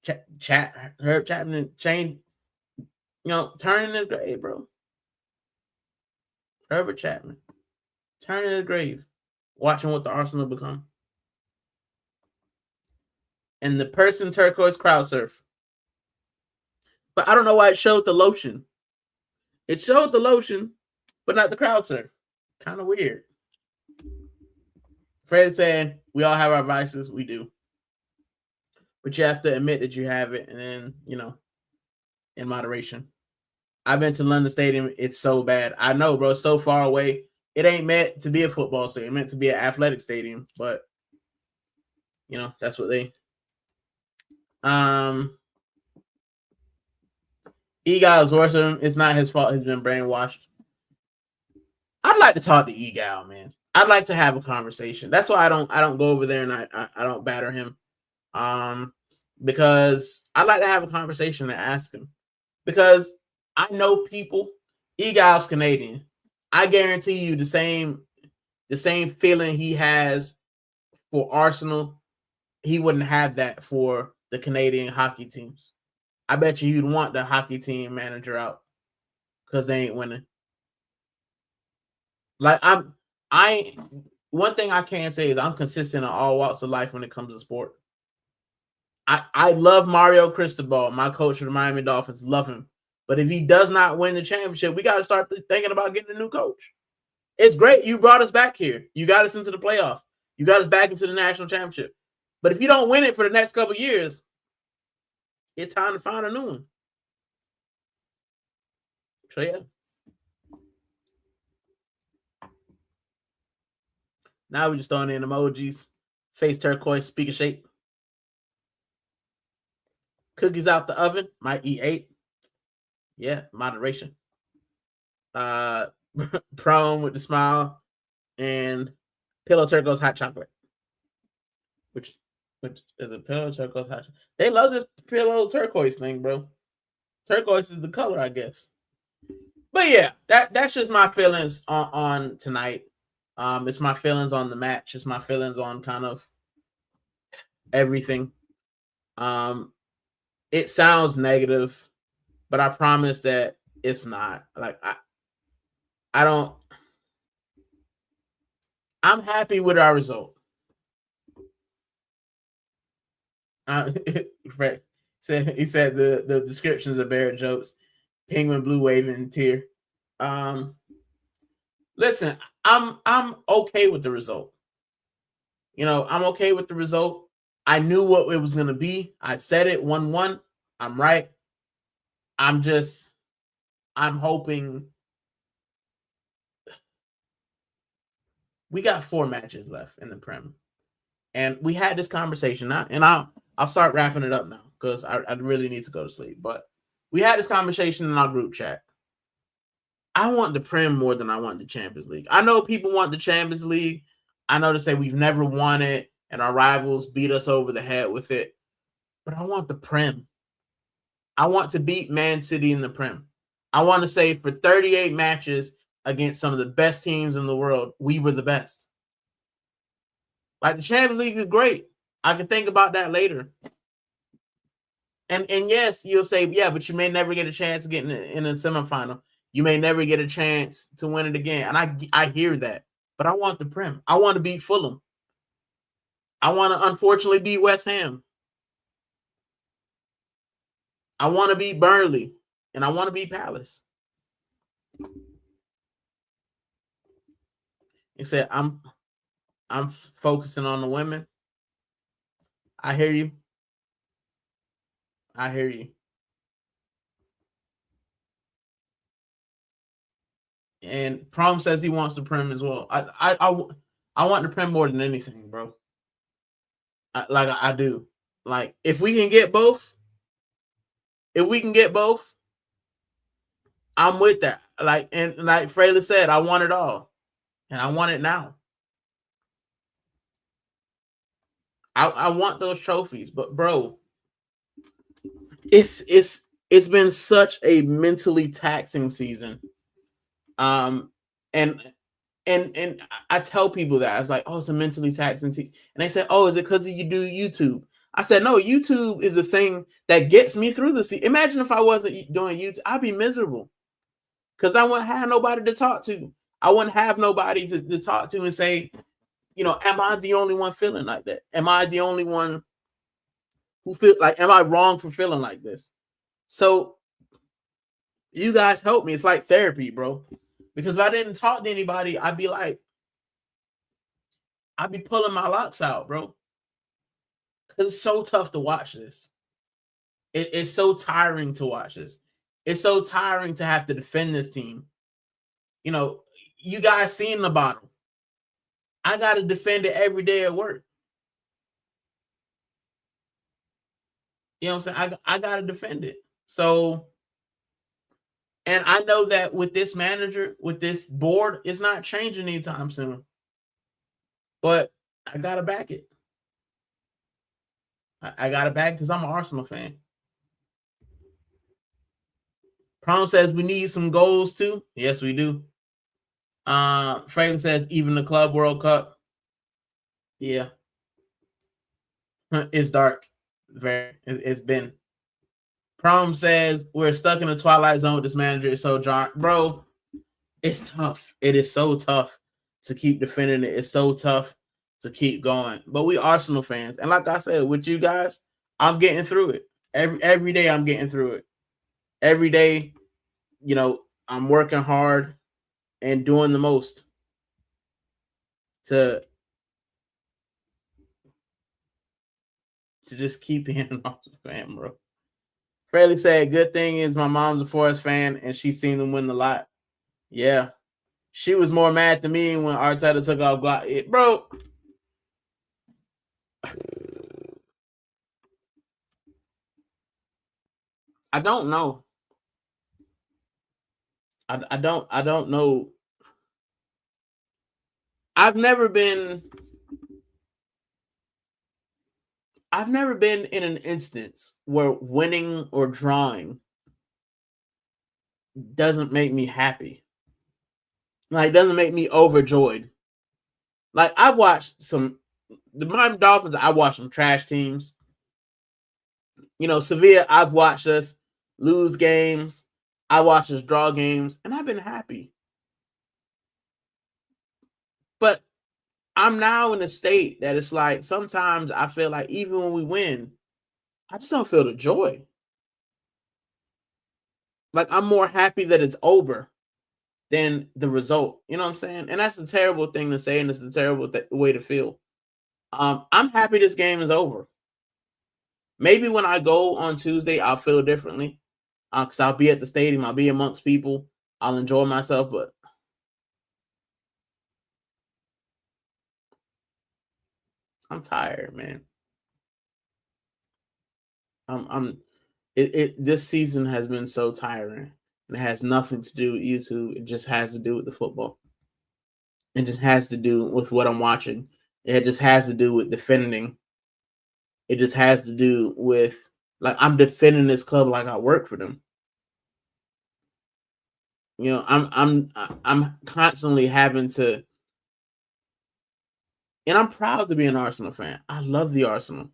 S1: Herb Chapman changed, turning his grave, bro. Herbert Chapman turning his grave, watching what the Arsenal become. And the person turquoise crowd surf. But I don't know why it showed the lotion. It showed the lotion, but not the crowd surf. Kind of weird. Fred saying, we all have our vices. We do. But you have to admit that you have it, and then, in moderation. I've been to London Stadium. It's so bad. I know, bro. It's so far away. It ain't meant to be a football stadium. It's meant to be an athletic stadium. But, that's what they... Egal's worse than him. It's not his fault. He's been brainwashed. I'd like to talk to Egal, man. I'd like to have a conversation. That's why I don't go over there and I don't batter him. Because I'd like to have a conversation and ask him. Because I know people. Egal's Canadian. I guarantee you the same feeling he has for Arsenal, he wouldn't have that for the Canadian hockey teams. I bet you you'd want the hockey team manager out because they ain't winning. Like one thing I can say is I'm consistent in all walks of life when it comes to sport. I love Mario Cristobal, my coach for the Miami Dolphins. Love him. But if he does not win the championship, we got to start thinking about getting a new coach. It's great. You brought us back here. You got us into the playoff. You got us back into the national championship. But if you don't win it for the next couple of years, it's time to find a new one. So, yeah. Now we're just throwing in emojis. Face turquoise, speaker shape. Cookies out the oven. Might eat 8. Yeah, moderation. Prone with the smile. And Pillow Turquoise hot chocolate. Which is a Pillow Turquoise hot chocolate. They love this Pillow Turquoise thing, bro. Turquoise is the color, I guess. But yeah, that's just my feelings on tonight. It's my feelings on the match. It's my feelings on kind of everything. It sounds negative, but I promise that it's not. Like I don't. I'm happy with our result. Fred said he said the descriptions are bare jokes. Penguin blue waving tear. Um, listen, I'm okay with the result. I'm okay with the result. I knew what it was gonna be. I said it 1-1. I'm right. I'm hoping we got 4 matches left in the Prem. And we had this conversation now, and I'll start wrapping it up now because I really need to go to sleep. But we had this conversation in our group chat. I want the Prem more than I want the Champions League. I know people want the Champions League. I know they say we've never won it and our rivals beat us over the head with it. But I want the Prem. I want to beat Man City in the Prem. I want to say for 38 matches against some of the best teams in the world, we were the best. Like the Champions League is great. I can think about that later. And yes, you'll say, yeah, but you may never get a chance to get in a semifinal. You may never get a chance to win it again. And I hear that. But I want the Prem. I want to beat Fulham. I want to unfortunately beat West Ham. I want to beat Burnley. And I want to beat Palace. He said, I'm focusing on the women. I hear you. I hear you. And Prom says he wants the Prem as well. I want the Prem more than anything, bro. I do. Like if we can get both, I'm with that. Like Fraley said, I want it all, and I want it now. I want those trophies, but bro, it's been such a mentally taxing season. And I tell people that I was like, oh, it's a mentally taxing and they said, oh, is it because you do YouTube? I said, no, YouTube is a thing that gets me through the season. Imagine if I wasn't doing YouTube, I'd be miserable because I wouldn't have nobody to talk to. I wouldn't have nobody to talk to and say, am I the only one feeling like that? Am I the only one who feel like, am I wrong for feeling like this? So you guys help me. It's like therapy, bro. Because if I didn't talk to anybody, I'd be pulling my locks out, bro. Because it's so tough to watch this. It's so tiring to watch this. It's so tiring to have to defend this team. You guys seen the bottle. I got to defend it every day at work. You know what I'm saying? I got to defend it. So, and I know that with this manager, with this board, it's not changing anytime soon. But I got to back it. I got to back because I'm an Arsenal fan. Prom says we need some goals too. Yes, we do. Franklin says even the Club World Cup. Yeah. It's dark. It's been. Prom says we're stuck in the twilight zone with this manager. It's so dark. Bro, it's tough. It is so tough to keep defending it. It's so tough to keep going. But we Arsenal fans. And like I said, with you guys, I'm getting through it. Every day I'm getting through it. Every day, I'm working hard and doing the most to just keep being an Arsenal fan, bro. Fraley said, good thing is my mom's a Forest fan and she's seen them win a lot. Yeah. She was more mad than me when Arteta took off Glock. Bro. I don't know. I don't know. I've never been in an instance where winning or drawing doesn't make me happy. Like, doesn't make me overjoyed. Like, I've watched the Miami Dolphins, I watched some trash teams. You know, Sevilla, I've watched us lose games. I watched us draw games, and I've been happy. But I'm now in a state that it's like sometimes I feel like even when we win, I just don't feel the joy. Like, I'm more happy that it's over than the result. You know what I'm saying? And that's a terrible thing to say, and it's a terrible way to feel. I'm happy this game is over. Maybe when I go on Tuesday, I'll feel differently. Because I'll be at the stadium, I'll be amongst people, I'll enjoy myself, but I'm tired, man. This season has been so tiring, and it has nothing to do with YouTube. It just has to do with the football. It just has to do with what I'm watching. It just has to do with defending. It just has to do with, like, I'm defending this club like I work for them. You know, I'm constantly having to, and I'm proud to be an Arsenal fan. I love the Arsenal.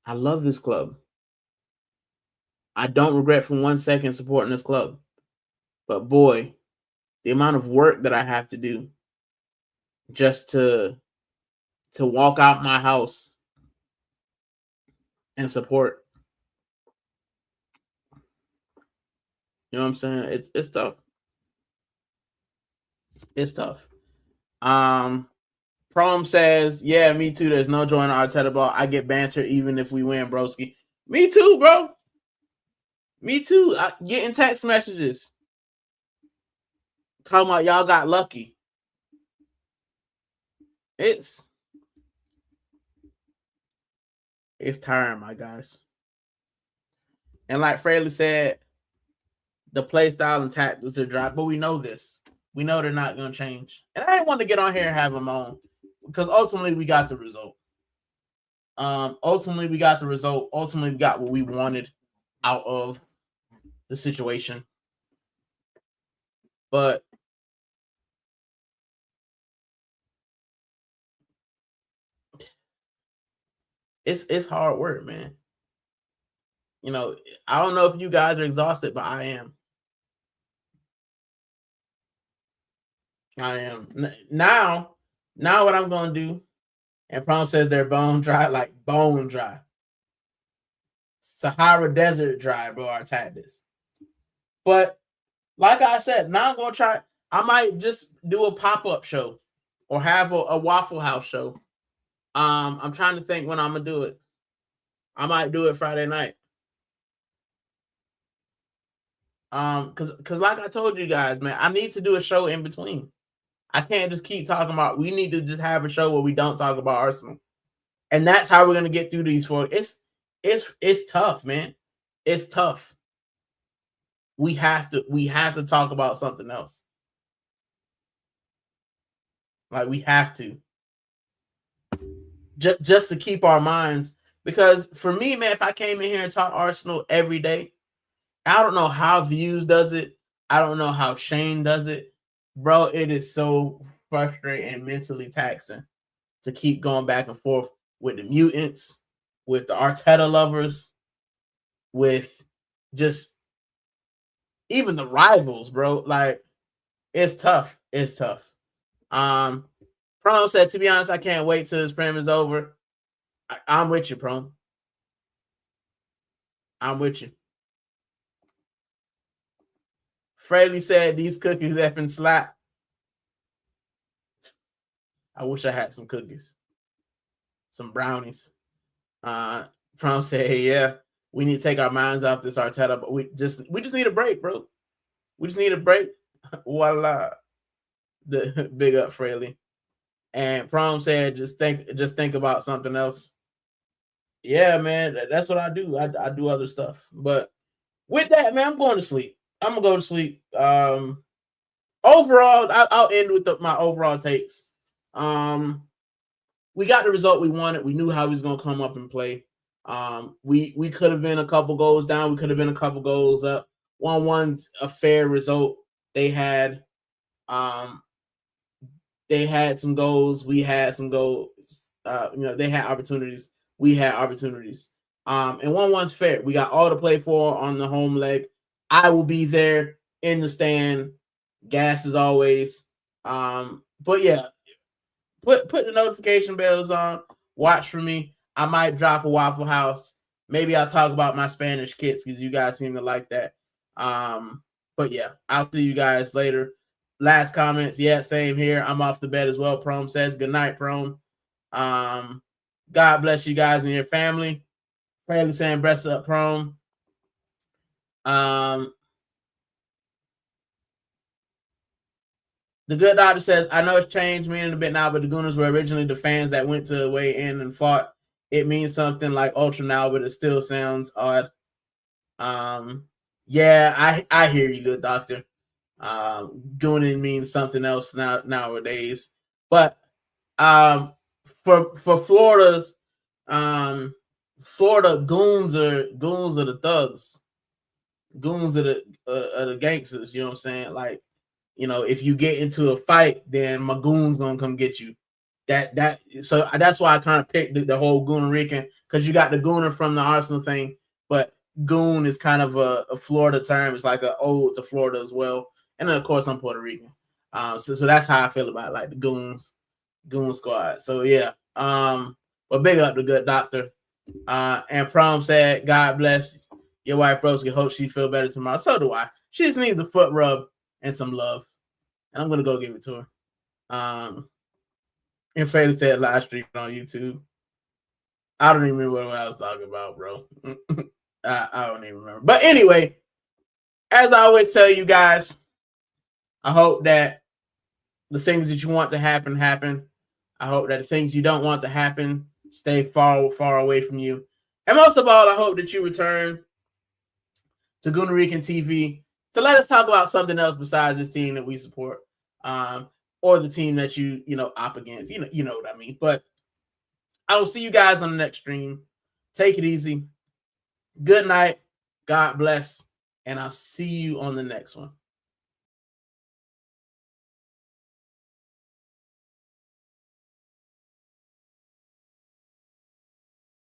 S1: I love this club. I don't regret for 1 second supporting this club. But boy, the amount of work that I have to do just to walk out my house and support. You know what I'm saying? It's tough. It's tough. Prom says, yeah, me too. There's no joy in Arteta ball. I get banter even if we win, broski. Me too, bro. Me too. I getting text messages talking about y'all got lucky. It's tiring, my guys. And like Fraley said, the play style and tactics are dry, but we know this. We know they're not going to change. And I didn't want to get on here and have them on because ultimately we got the result. Ultimately we got what we wanted out of the situation. But it's hard work, man. You know, I don't know if you guys are exhausted, but I am. Now what I'm going to do, and Prom says they're bone dry, like bone dry. Sahara Desert dry, bro, our tactics. But like I said, now I'm going to try. I might just do a pop-up show or have a Waffle House show. I'm trying to think when I'm going to do it. I might do it Friday night. Because like I told you guys, man, I need to do a show in between. I can't just keep talking about. We need to just have a show where we don't talk about Arsenal, and that's how we're gonna get through these four. It's tough, man. It's tough. We have to talk about something else. Like, we have to, just to keep our minds. Because for me, man, if I came in here and talk Arsenal every day, I don't know how Views does it. I don't know how Shane does it. Bro, it is so frustrating and mentally taxing to keep going back and forth with the mutants, with the Arteta lovers, with just even the rivals, bro. Like, it's tough. It's tough. Prom said, to be honest, I can't wait till this Prem is over. I'm with you, Prom. I'm with you. Fraley said these cookies effing slap. I wish I had some cookies. Some brownies. Prom said, hey, yeah, we need to take our minds off this Arteta, but we just need a break, bro. We just need a break. Voila. The big up Fraley. And Prom said, just think about something else. Yeah, man, that's what I do. I do other stuff. But with that, man, I'm going to sleep. I'm gonna go to sleep. Overall, I'll end with my overall takes. We got the result we wanted. We knew how he was gonna come up and play. We could have been a couple goals down. We could have been a couple goals up. 1-1's a fair result. They had some goals. We had some goals. They had opportunities. We had opportunities. And 1-1's fair. We got all to play for on the home leg. I will be there in the stand. Gas as always. But yeah, put the notification bells on. Watch for me. I might drop a Waffle House. Maybe I'll talk about my Spanish kits because you guys seem to like that. But yeah, I'll see you guys later. Last comments. Yeah, same here. I'm off the bed as well. Prom says good night, Prom. God bless you guys and your family. Fairly saying breast up, Prom. The good doctor says, I know it's changed meaning a bit now, but the Gooners were originally the fans that went to weigh in and fought. It means something like ultra now, but it still sounds odd. Yeah, I hear you, good doctor. Gooning means something else nowadays. But for Florida's Florida goons are the thugs. Goons are the gangsters, you know what I'm saying? Like, if you get into a fight, then my goon's gonna come get you. So that's why I kind of picked the whole Gooner Rican, because you got the Gooner from the Arsenal thing, but goon is kind of a Florida term. It's like an ode to Florida as well. And then of course I'm Puerto Rican. So that's how I feel about like the goon squad. So yeah. But big up the good doctor. And Prom said, God bless your wife Broski. Hope she feel better tomorrow. So do I. She just needs a foot rub and some love. And I'm gonna go give it to her. And Fader said live stream on YouTube. I don't even remember what I was talking about, bro. I don't even remember. But anyway, as I always tell you guys, I hope that the things that you want to happen, happen. I hope that the things you don't want to happen stay far, far away from you. And most of all, I hope that you return to Gooner Rican TV to let us talk about something else besides this team that we support, or the team that you op against. You know what I mean. But I will see you guys on the next stream. Take it easy. Good night. God bless. And I'll see you on the next one.